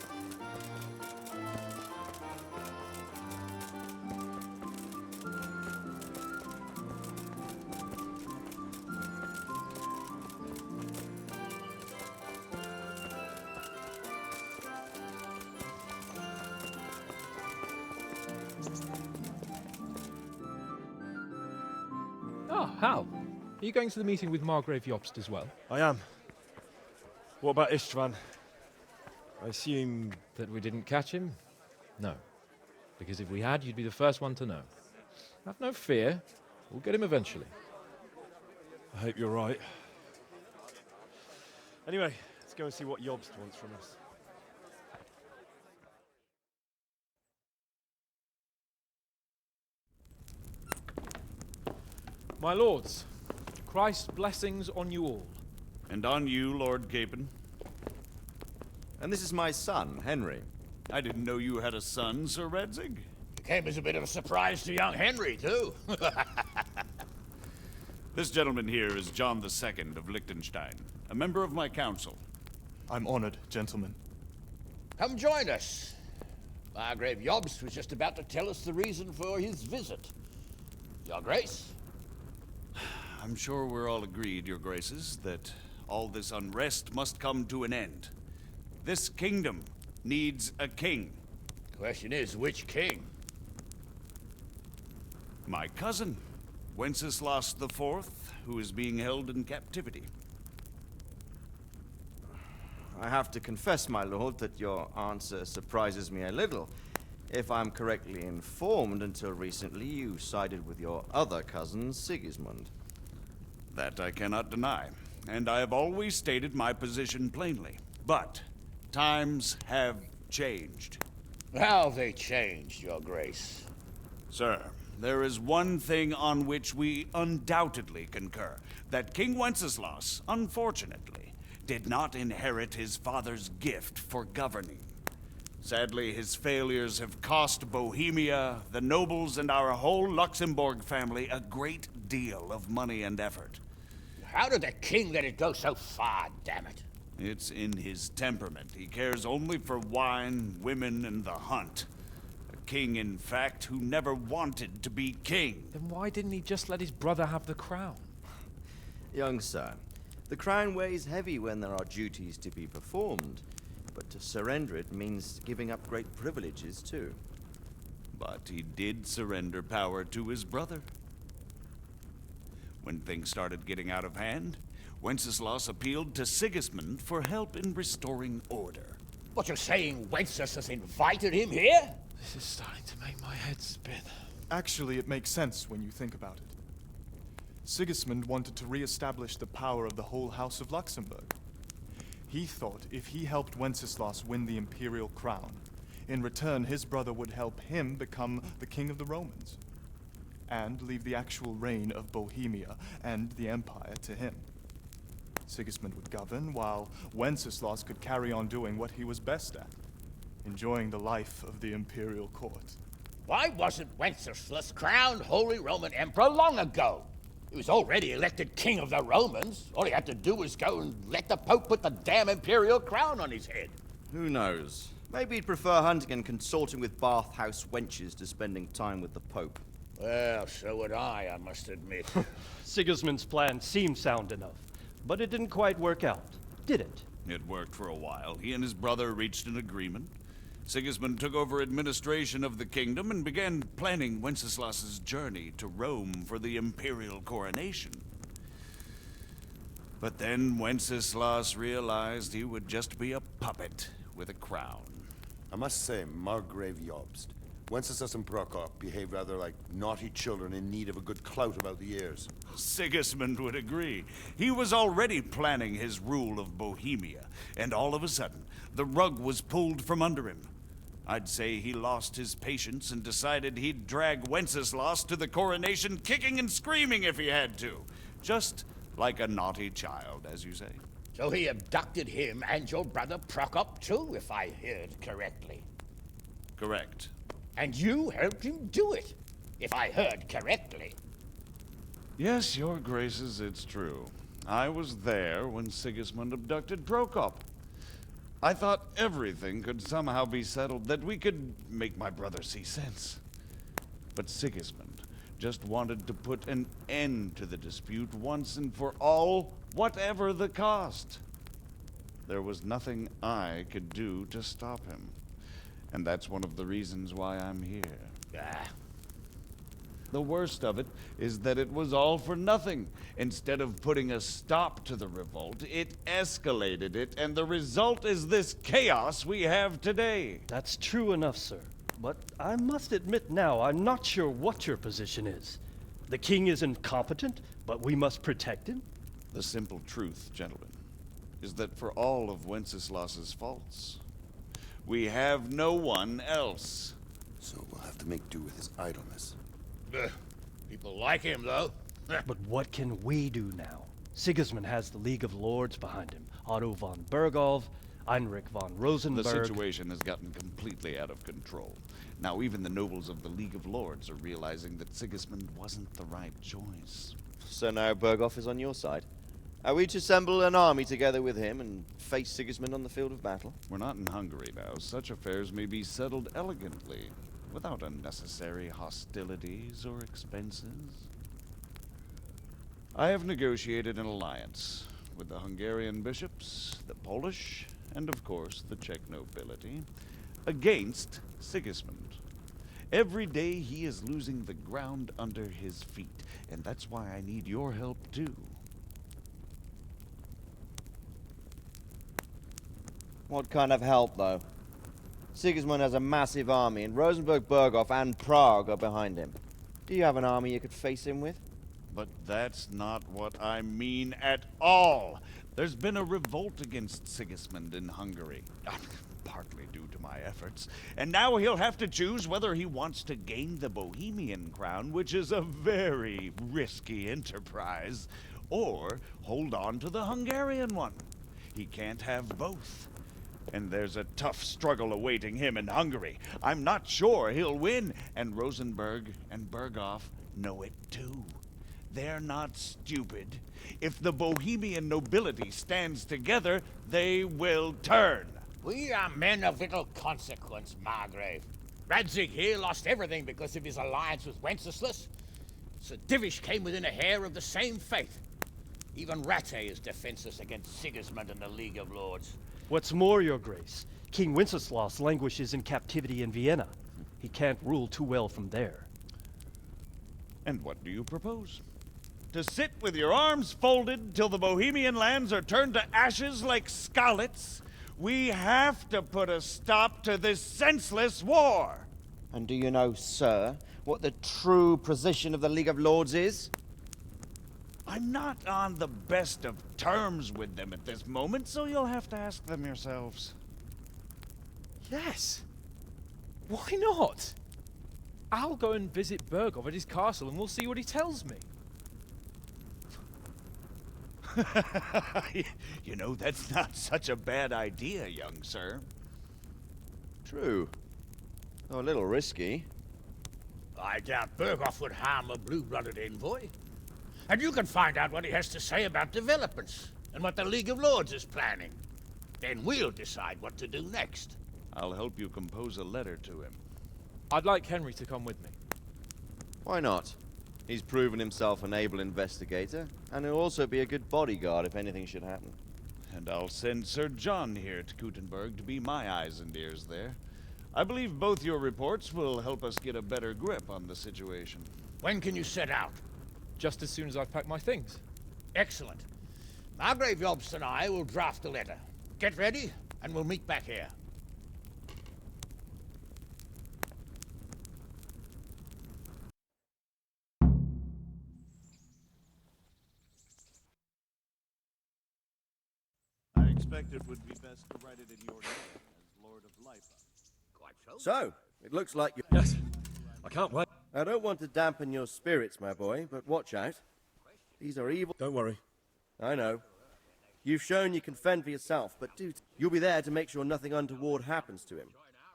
Oh, Hal. Are you going to the meeting with Margrave Jobst as well? I am. What about Istvan? I assume... That we didn't catch him? No. Because if we had, you'd be the first one to know. Have no fear. We'll get him eventually. I hope you're right. Anyway, let's go and see what Jobst wants from us. My lords, Christ's blessings on you all. And on you, Lord Capon. And this is my son, Henry. I didn't know you had a son, Sir Redzig. It came as a bit of a surprise to young Henry, too. This gentleman here is John II of Liechtenstein, a member of my council. I'm honored, gentlemen. Come join us. Margrave Jobst was just about to tell us the reason for his visit. Your Grace? I'm sure we're all agreed, Your Graces, that all this unrest must come to an end. This kingdom needs a king. The question is, which king? My cousin, Wenceslas IV, who is being held in captivity. I have to confess, my lord, that your answer surprises me a little. If I'm correctly informed, until recently you sided with your other cousin, Sigismund. That I cannot deny, and I have always stated my position plainly. But times have changed. How have they changed, Your Grace? Sir, there is one thing on which we undoubtedly concur. That King Wenceslas, unfortunately, did not inherit his father's gift for governing. Sadly, his failures have cost Bohemia, the nobles, and our whole Luxembourg family a great deal of money and effort. How did the king let it go so far, damn it? It's in his temperament. He cares only for wine, women, and the hunt. A king, in fact, who never wanted to be king. Then why didn't he just let his brother have the crown? Young sir, the crown weighs heavy when there are duties to be performed, but to surrender it means giving up great privileges too. But he did surrender power to his brother. When things started getting out of hand, Wenceslas appealed to Sigismund for help in restoring order. What, you're saying Wenceslas invited him here? This is starting to make my head spin. Actually, it makes sense when you think about it. Sigismund wanted to re-establish the power of the whole House of Luxembourg. He thought if he helped Wenceslas win the imperial crown, in return his brother would help him become the king of the Romans, and leave the actual reign of Bohemia and the empire to him. Sigismund would govern, while Wenceslas could carry on doing what he was best at, enjoying the life of the imperial court. Why wasn't Wenceslas crowned Holy Roman Emperor long ago? He was already elected king of the Romans. All he had to do was go and let the Pope put the damn imperial crown on his head. Who knows? Maybe he'd prefer hunting and consorting with bathhouse wenches to spending time with the Pope. Well, so would I must admit. Sigismund's plan seemed sound enough, but it didn't quite work out, did it? It worked for a while. He and his brother reached an agreement. Sigismund took over administration of the kingdom and began planning Wenceslas's journey to Rome for the imperial coronation. But then Wenceslas realized he would just be a puppet with a crown. I must say, Margrave Jobst, Wenceslas and Prokop behave rather like naughty children in need of a good clout about the ears. Sigismund would agree. He was already planning his rule of Bohemia, and all of a sudden, the rug was pulled from under him. I'd say he lost his patience and decided he'd drag Wenceslas to the coronation kicking and screaming if he had to. Just like a naughty child, as you say. So he abducted him and your brother Prokop too, if I heard correctly. Correct. And you helped him do it, if I heard correctly. Yes, your graces, it's true. I was there when Sigismund abducted Prokop. I thought everything could somehow be settled, that we could make my brother see sense. But Sigismund just wanted to put an end to the dispute once and for all, whatever the cost. There was nothing I could do to stop him. And that's one of the reasons why I'm here. The worst of it is that it was all for nothing. Instead of putting a stop to the revolt, it escalated it, and the result is this chaos we have today. That's true enough, sir. But I must admit now, I'm not sure what your position is. The king is incompetent, but we must protect him? The simple truth, gentlemen, is that for all of Wenceslas's faults, we have no one else. So we'll have to make do with his idleness. People like him, though. But what can we do now? Sigismund has the League of Lords behind him. Otto von Bergolf, Heinrich von Rosenberg. The situation has gotten completely out of control. Now even the nobles of the League of Lords are realizing that Sigismund wasn't the right choice. So now Bergolf is on your side. Are we to assemble an army together with him and face Sigismund on the field of battle? We're not in Hungary now. Such affairs may be settled elegantly, without unnecessary hostilities or expenses. I have negotiated an alliance with the Hungarian bishops, the Polish, and of course the Czech nobility, against Sigismund. Every day he is losing the ground under his feet, and that's why I need your help too. What kind of help, though? Sigismund has a massive army, and Rosenberg, Berghoff, and Prague are behind him. Do you have an army you could face him with? But that's not what I mean at all. There's been a revolt against Sigismund in Hungary, partly due to my efforts, and now he'll have to choose whether he wants to gain the Bohemian crown, which is a very risky enterprise, or hold on to the Hungarian one. He can't have both. And there's a tough struggle awaiting him in Hungary. I'm not sure he'll win, and Rosenberg and Berghoff know it too. They're not stupid. If the Bohemian nobility stands together, they will turn. We are men of little consequence, Margrave. Radzig here lost everything because of his alliance with Wenceslas. Sir Divish came within a hair of the same fate. Even Rattay is defenseless against Sigismund and the League of Lords. What's more, your grace, King Wenceslas languishes in captivity in Vienna. He can't rule too well from there. And what do you propose? To sit with your arms folded till the Bohemian lands are turned to ashes like scarlets? We have to put a stop to this senseless war. And do you know, sir, what the true position of the League of Lords is? I'm not on the best of terms with them at this moment, so you'll have to ask them yourselves. Yes. Why not? I'll go and visit Berghoff at his castle and we'll see what he tells me. You know, that's not such a bad idea, young sir. True. Though a little risky. I doubt Berghoff would harm a blue-blooded envoy. And you can find out what he has to say about developments and what the League of Lords is planning. Then we'll decide what to do next. I'll help you compose a letter to him. I'd like Henry to come with me. Why not? He's proven himself an able investigator, and he'll also be a good bodyguard if anything should happen. And I'll send Sir John here to Kuttenberg to be my eyes and ears there. I believe both your reports will help us get a better grip on the situation. When can you set out? Just as soon as I've packed my things. Excellent. Margrave Jobst and I will draft a letter. Get ready, and we'll meet back here. expect it would be best to write it in your name as Lord of Lipa. So, it looks like you... Yes. I can't wait. I don't want to dampen your spirits, my boy, but watch out. These are evil... Don't worry. I know. You've shown you can fend for yourself, but dude, you'll be there to make sure nothing untoward happens to him.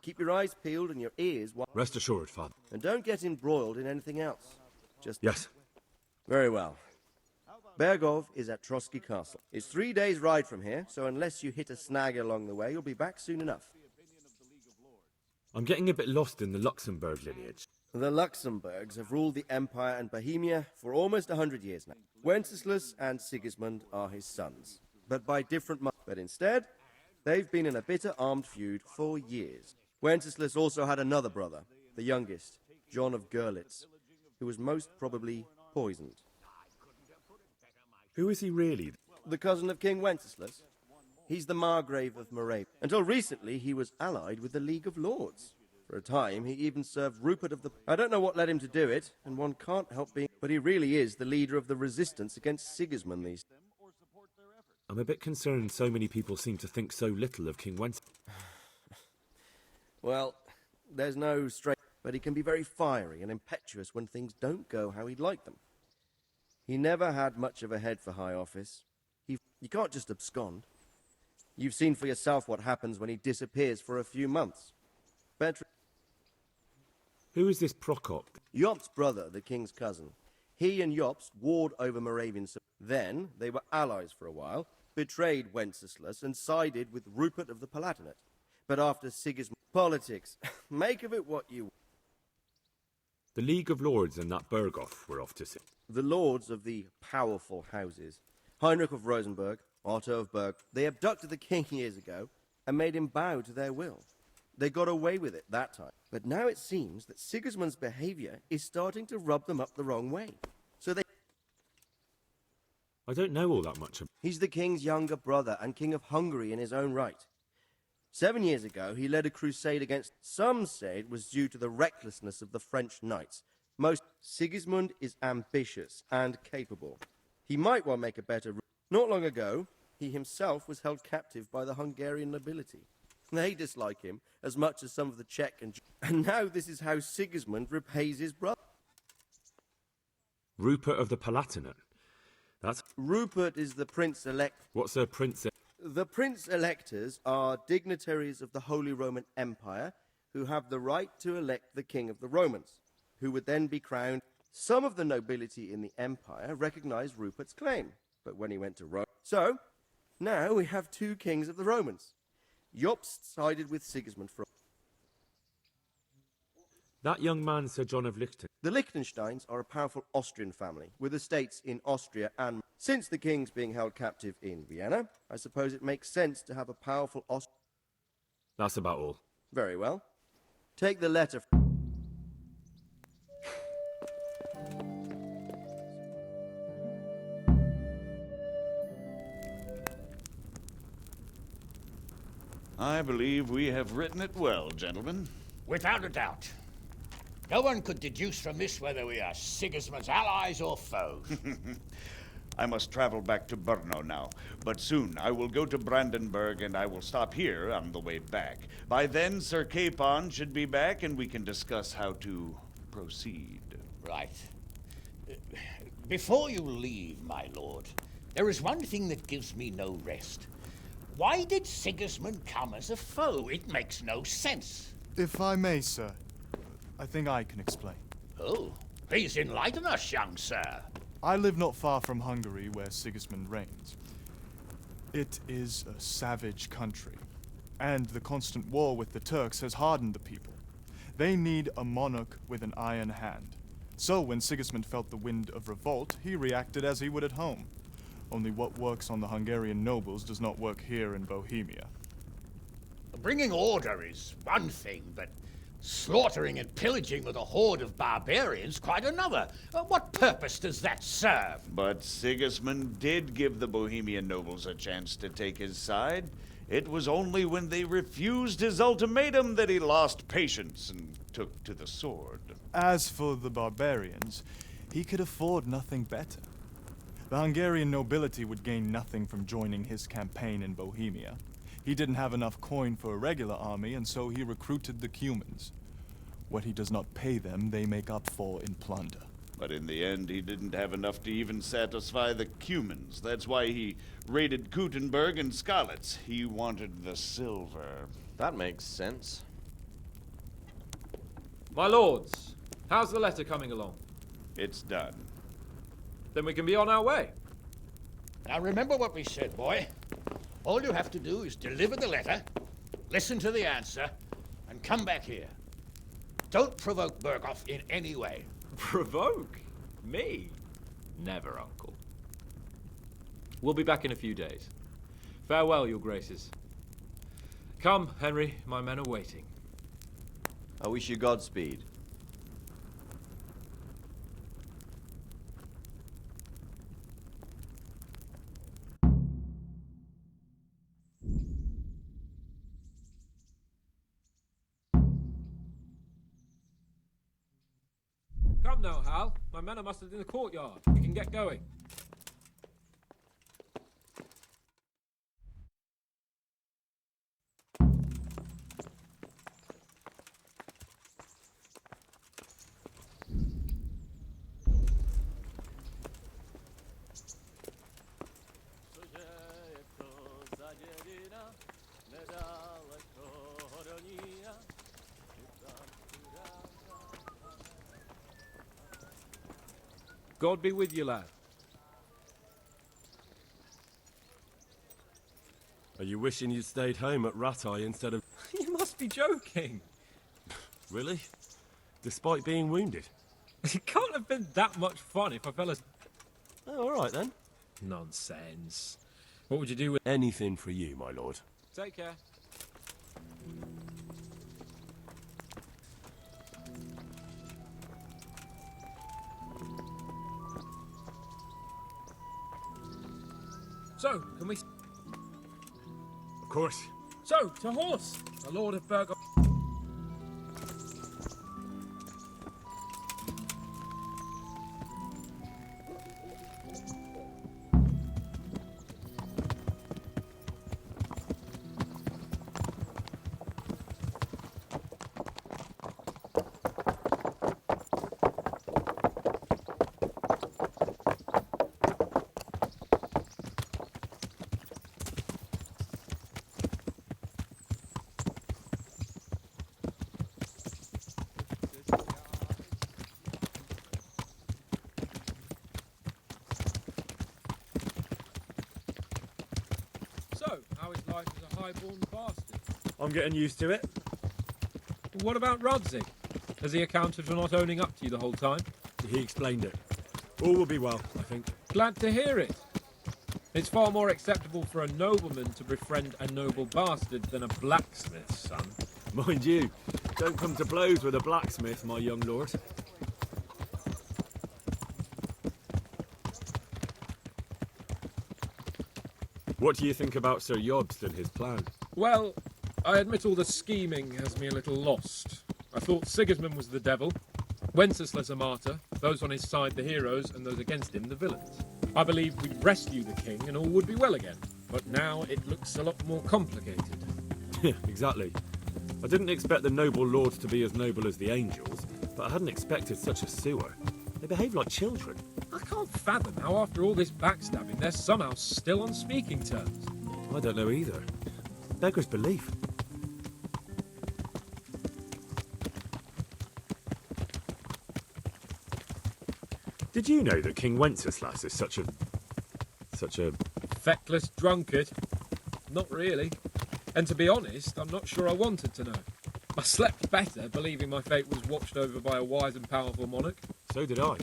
Keep your eyes peeled and your ears... Rest assured, Father. And don't get embroiled in anything else. Just... Yes. Very well. Bergov is at Trotsky Castle. It's 3 days' ride from here, so unless you hit a snag along the way, you'll be back soon enough. I'm getting a bit lost in the Luxembourg lineage. The Luxembourgs have ruled the Empire and Bohemia for almost 100 years now. Wenceslas and Sigismund are his sons, but by different But instead, they've been in a bitter armed feud for years. Wenceslas also had another brother, the youngest, John of Görlitz, who was most probably poisoned. Who is he really? The cousin of King Wenceslas. He's the Margrave of Moravia. Until recently, he was allied with the League of Lords. For a time, he even served Rupert of the... I don't know what led him to do it, and one can't help being... But he really is the leader of the resistance against Sigismund these... I'm a bit concerned so many people seem to think so little of King Wenceslas. Well, there's no straight... But he can be very fiery and impetuous when things don't go how he'd like them. He never had much of a head for high office. You can't just abscond. You've seen for yourself what happens when he disappears for a few months. Who is this Prokop? Jobst's brother, the king's cousin. He and Jobst warred over Moravian... Then, they were allies for a while, betrayed Wenceslas and sided with Rupert of the Palatinate. But after Sigismund... Politics. Make of it what you... The League of Lords and that Berghoff were off to see. The lords of the powerful houses. Heinrich of Rosenberg, Otto of Berg, they abducted the king years ago and made him bow to their will. They got away with it that time. But now it seems that Sigismund's behavior is starting to rub them up the wrong way. So they... I don't know all that much. He's the king's younger brother and king of Hungary in his own right. 7 years ago, he led a crusade against... Some say it was due to the recklessness of the French knights. Sigismund is ambitious and capable. He might well make a better... Not long ago, he himself was held captive by the Hungarian nobility. They dislike him as much as some of the Czech and... And now this is how Sigismund repays his brother. Rupert of the Palatinate. That's... Rupert is the prince-elect... What's a prince... The prince-electors are dignitaries of the Holy Roman Empire who have the right to elect the king of the Romans, who would then be crowned. Some of the nobility in the empire recognized Rupert's claim, but when he went to Rome... So, now we have two kings of the Romans. Jobst sided with Sigismund for... That young man, Sir John of Liechtenstein. The Liechtensteins are a powerful Austrian family, with estates in Austria and... Since the king's being held captive in Vienna, I suppose it makes sense to have a powerful That's about all. Very well. Take the letter... I believe we have written it well, gentlemen. Without a doubt. No one could deduce from this whether we are Sigismund's allies or foes. I must travel back to Brno now, but soon I will go to Brandenburg and I will stop here on the way back. By then, Sir Capon should be back and we can discuss how to proceed. Right. Before you leave, my lord, there is one thing that gives me no rest. Why did Sigismund come as a foe? It makes no sense. If I may, sir, I think I can explain. Oh, please enlighten us, young sir. I live not far from Hungary, where Sigismund reigns. It is a savage country, and the constant war with the Turks has hardened the people. They need a monarch with an iron hand. So when Sigismund felt the wind of revolt, he reacted as he would at home. Only what works on the Hungarian nobles does not work here in Bohemia. Bringing order is one thing, but slaughtering and pillaging with a horde of barbarians quite another. What purpose does that serve? But Sigismund did give the Bohemian nobles a chance to take his side. It was only when they refused his ultimatum that he lost patience and took to the sword. As for the barbarians, he could afford nothing better. The Hungarian nobility would gain nothing from joining his campaign in Bohemia. He didn't have enough coin for a regular army, and so he recruited the Cumans. What he does not pay them, they make up for in plunder. But in the end, he didn't have enough to even satisfy the Cumans. That's why he raided Gutenberg and Skalitz. He wanted the silver. That makes sense. My lords, how's the letter coming along? It's done. Then we can be on our way. Now remember what we said, boy. All you have to do is deliver the letter, listen to the answer, and come back here. Don't provoke Berghoff in any way. Provoke? Me? Never, Uncle. We'll be back in a few days. Farewell, your graces. Come, Henry, my men are waiting. I wish you Godspeed. Come now, Hal. My men are mustered in the courtyard. We can get going. God be with you, lad. Are you wishing you'd stayed home at Rattay instead of... You must be joking. Really? Despite being wounded? It can't have been that much fun if I fell as... Oh, all right then. Nonsense. What would you do with... Anything for you, my lord. Take care. So, can we... Of course. So, to horse! The Lord of Berghoff... So, how is life as a highborn bastard? I'm getting used to it. What about Rodzig? Has he accounted for not owning up to you the whole time? He explained it. All will be well, I think. Glad to hear it. It's far more acceptable for a nobleman to befriend a noble bastard than a blacksmith's son. Mind you, don't come to blows with a blacksmith, my young lord. What do you think about Sir Jobst and his plan? Well, I admit all the scheming has me a little lost. I thought Sigismund was the devil, Wenceslas a martyr, those on his side the heroes, and those against him the villains. I believed we'd rescue the king and all would be well again, but now it looks a lot more complicated. Yeah, exactly. I didn't expect the noble lords to be as noble as the angels, but I hadn't expected such a sewer. They behave like children. I can't fathom how after all this backstabbing they're somehow still on speaking terms. I don't know either. Beggars belief. Did you know that King Wenceslas is such a... Feckless drunkard? Not really. And to be honest, I'm not sure I wanted to know. I slept better believing my fate was watched over by a wise and powerful monarch. So did I.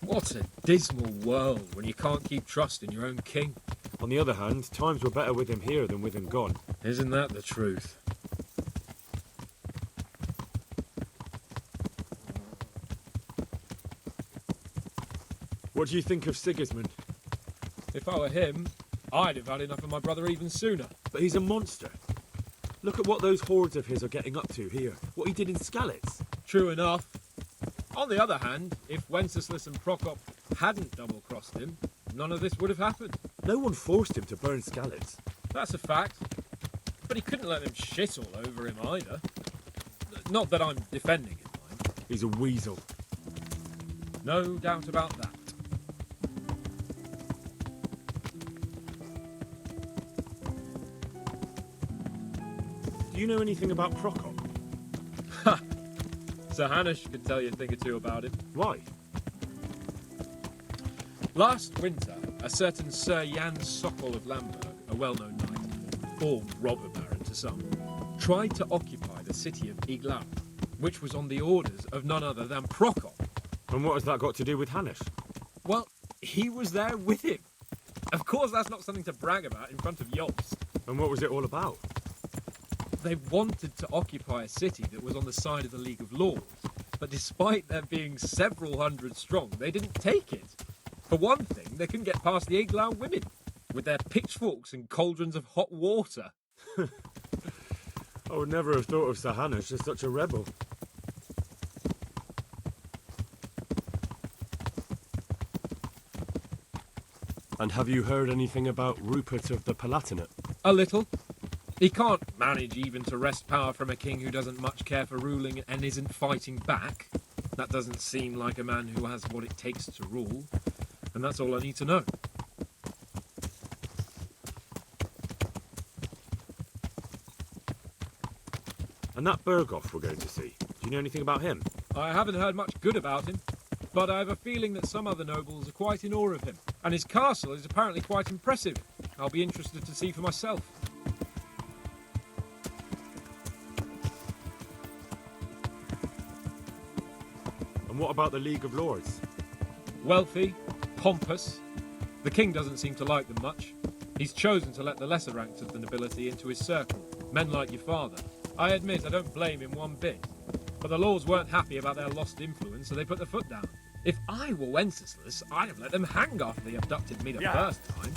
What a dismal world when you can't keep trust in your own king. On the other hand, times were better with him here than with him gone. Isn't that the truth? What do you think of Sigismund? If I were him, I'd have had enough of my brother even sooner. But he's a monster. Look at what those hordes of his are getting up to here. What he did in Skalitz. True enough. On the other hand, if Wenceslas and Prokop hadn't double-crossed him, none of this would have happened. No one forced him to burn Skalitz. That's a fact. But he couldn't let them shit all over him either. Not that I'm defending him, mind. He's a weasel. No doubt about that. Do you know anything about Prokop? Ha! Sir Hanush could tell you a thing or two about him. Why? Last winter, a certain Sir Jan Sokol of Lamberg, a well-known knight, or robber baron to some, tried to occupy the city of Iglau, which was on the orders of none other than Prokop. And what has that got to do with Hanush? Well, he was there with him. Of course, that's not something to brag about in front of Jobst. And what was it all about? They wanted to occupy a city that was on the side of the League of Lords, but despite there being several hundred strong, they didn't take it. For one thing, they couldn't get past the Iglau women, with their pitchforks and cauldrons of hot water. I would never have thought of Sir Hanush as such a rebel. And have you heard anything about Rupert of the Palatinate? A little. He can't manage even to wrest power from a king who doesn't much care for ruling and isn't fighting back. That doesn't seem like a man who has what it takes to rule. And that's all I need to know. And that Berghoff we're going to see, do you know anything about him? I haven't heard much good about him, but I have a feeling that some other nobles are quite in awe of him. And his castle is apparently quite impressive. I'll be interested to see for myself. And what about the League of Lords? Wealthy, pompous. The king doesn't seem to like them much. He's chosen to let the lesser ranks of the nobility into his circle, men like your father. I admit I don't blame him one bit, but the lords weren't happy about their lost influence, so they put their foot down. If I were Wenceslas, I'd have let them hang after they abducted me the first time.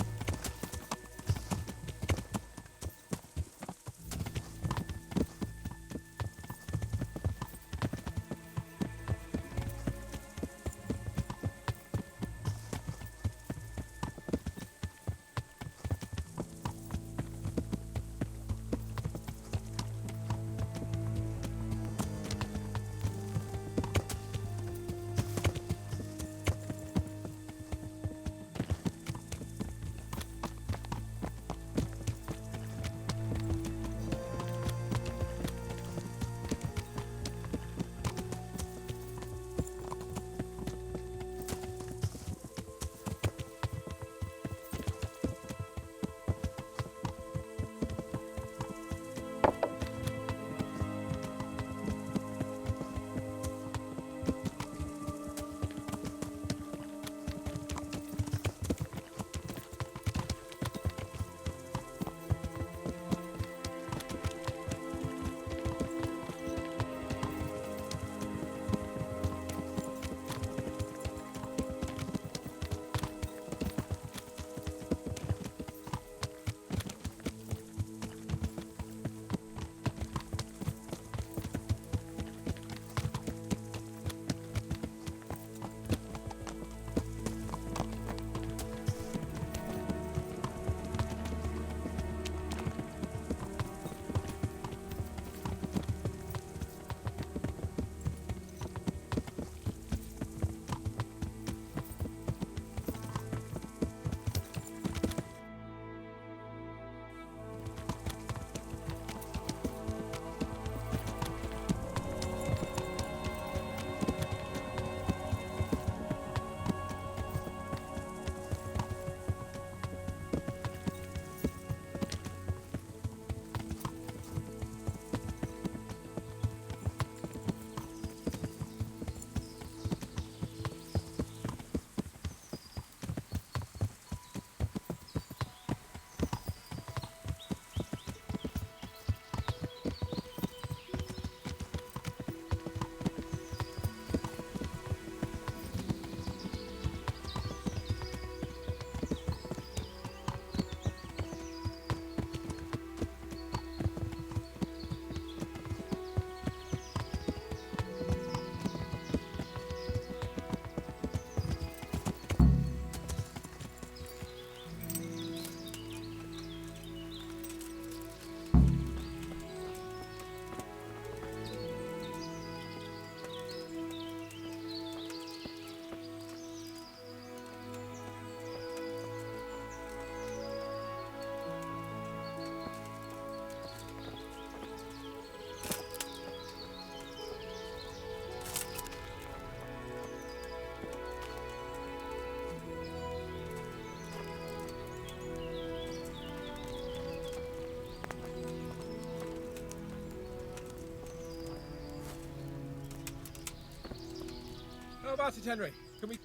about it, Henry? Can we...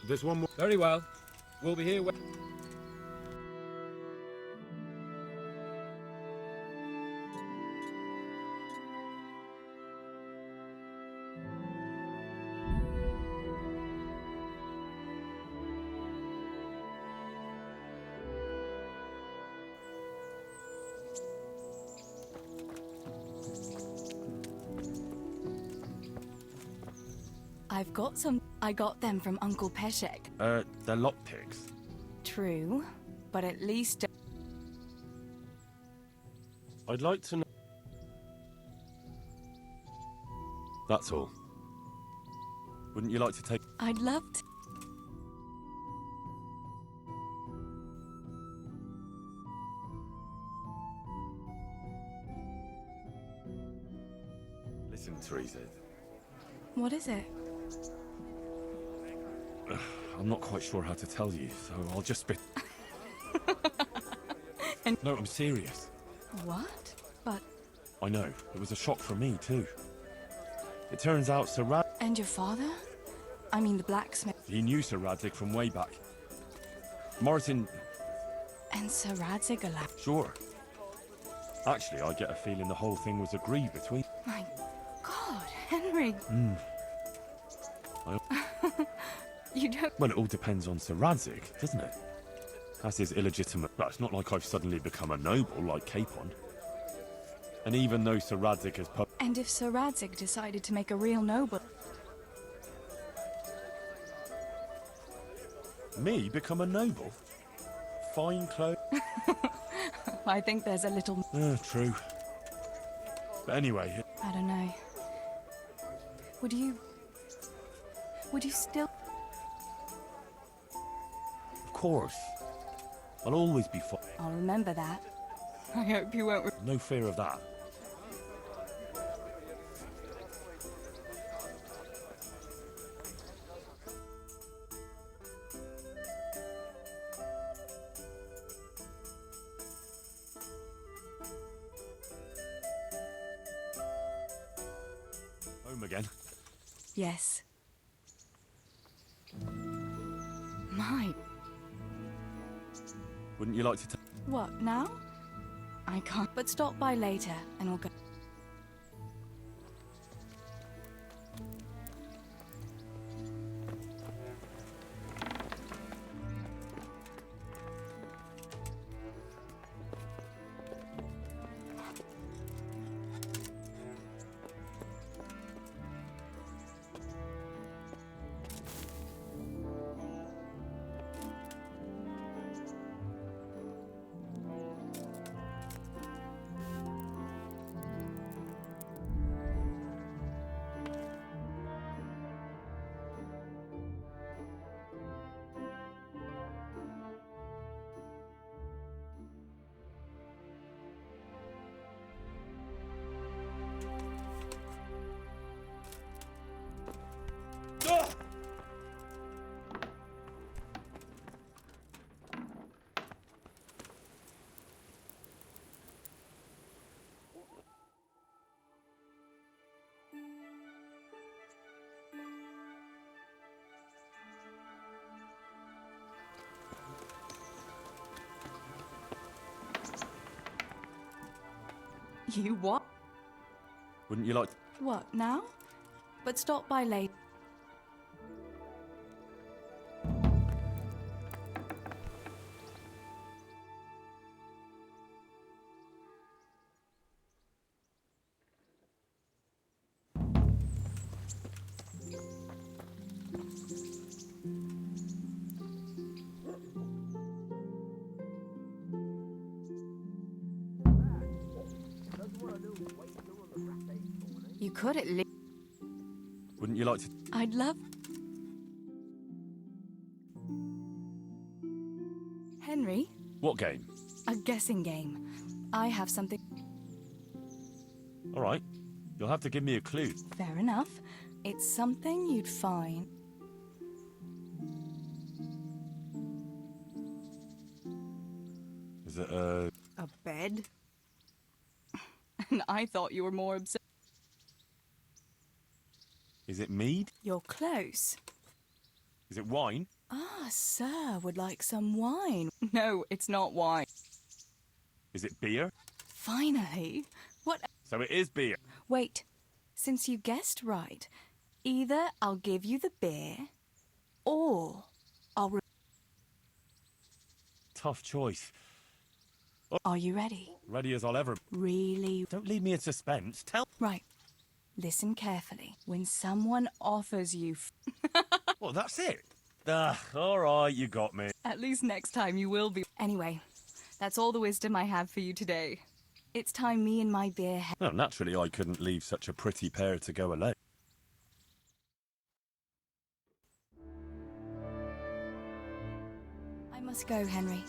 There's one more. Very well. We'll be here when... I've got some. I got them from Uncle Peshek. They're lockpicks. True, but at least... I'd like to know... That's all. Wouldn't you like to take... I'd love to. Listen, Teresa. What is it? I'm not quite sure how to tell you, so I'll just spit. No, I'm serious. What? But... I know. It was a shock for me, too. It turns out Sir Rad... And your father? I mean the blacksmith. He knew Sir Radzik from way back. Martin... And Sir Radzig alive. Sure. Actually, I get a feeling the whole thing was agreed between... My God, Henry. You don't... Well, it all depends on Sir Radzik, doesn't it? That's his illegitimate... Well, it's not like I've suddenly become a noble like Capon. And even though Sir Radzik has... And if Sir Radzig decided to make a real noble... Me become a noble? Fine clothes? I think there's a little... True. But anyway... I don't know. Would you still... Of course. I'll always be fine. I'll remember that. I hope you won't... No fear of that. Home again? Yes. My... Wouldn't you like to... What, now? I can't, but stop by later and we'll go... You what? Wouldn't you like... What, now? But stop by later. You could at least... Wouldn't you like to... I'd love... Henry? What game? A guessing game. I have something... All right. You'll have to give me a clue. Fair enough. It's something you'd find... Is it a... A bed? And I thought you were more obsessed... Is it mead? You're close. Is it wine? Ah, sir would like some wine. No, it's not wine. Is it beer? Finally. What? So it is beer. Wait. Since you guessed right, either I'll give you the beer, or I'll... Tough choice. Are you ready? Ready as I'll ever... Really? Don't leave me in suspense. Tell... Right. Listen carefully. When someone offers you... Well, that's it. All right, you got me. At least next time you will be. Anyway, that's all the wisdom I have for you today. It's time me and my beer... Well, naturally, I couldn't leave such a pretty pair to go alone. I must go, Henry.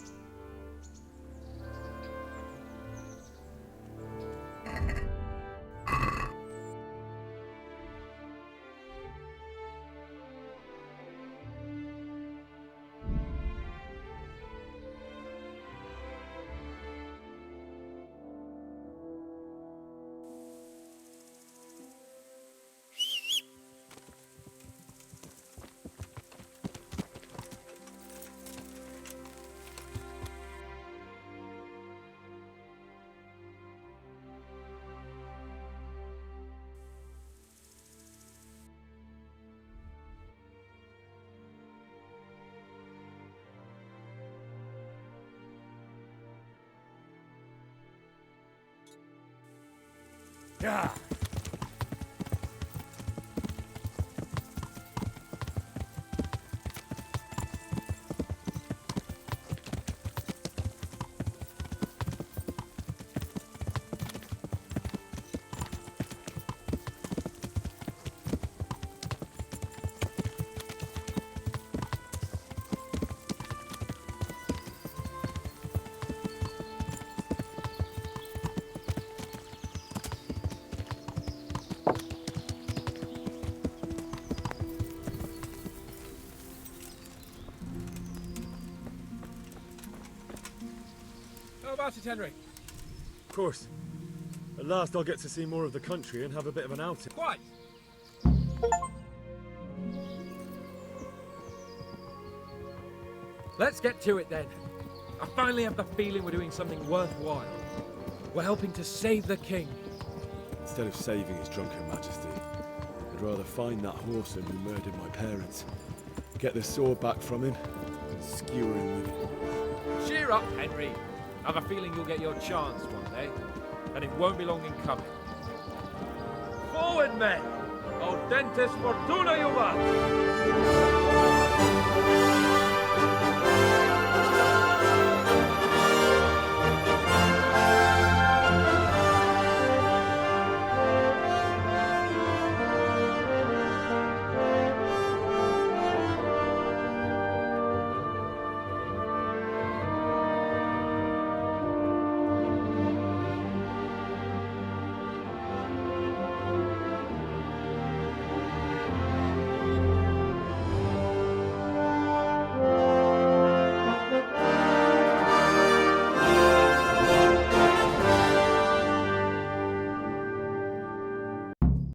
Yeah. How about it, Henry? Of course. At last I'll get to see more of the country and have a bit of an outing. Quite. Let's get to it then. I finally have the feeling we're doing something worthwhile. We're helping to save the king. Instead of saving his drunken majesty, I'd rather find that horseman who murdered my parents, get the sword back from him, and skewer him with it. Cheer up, Henry. I have a feeling you'll get your chance one day, and it won't be long in coming. Forward, men! Audentes fortuna juvat!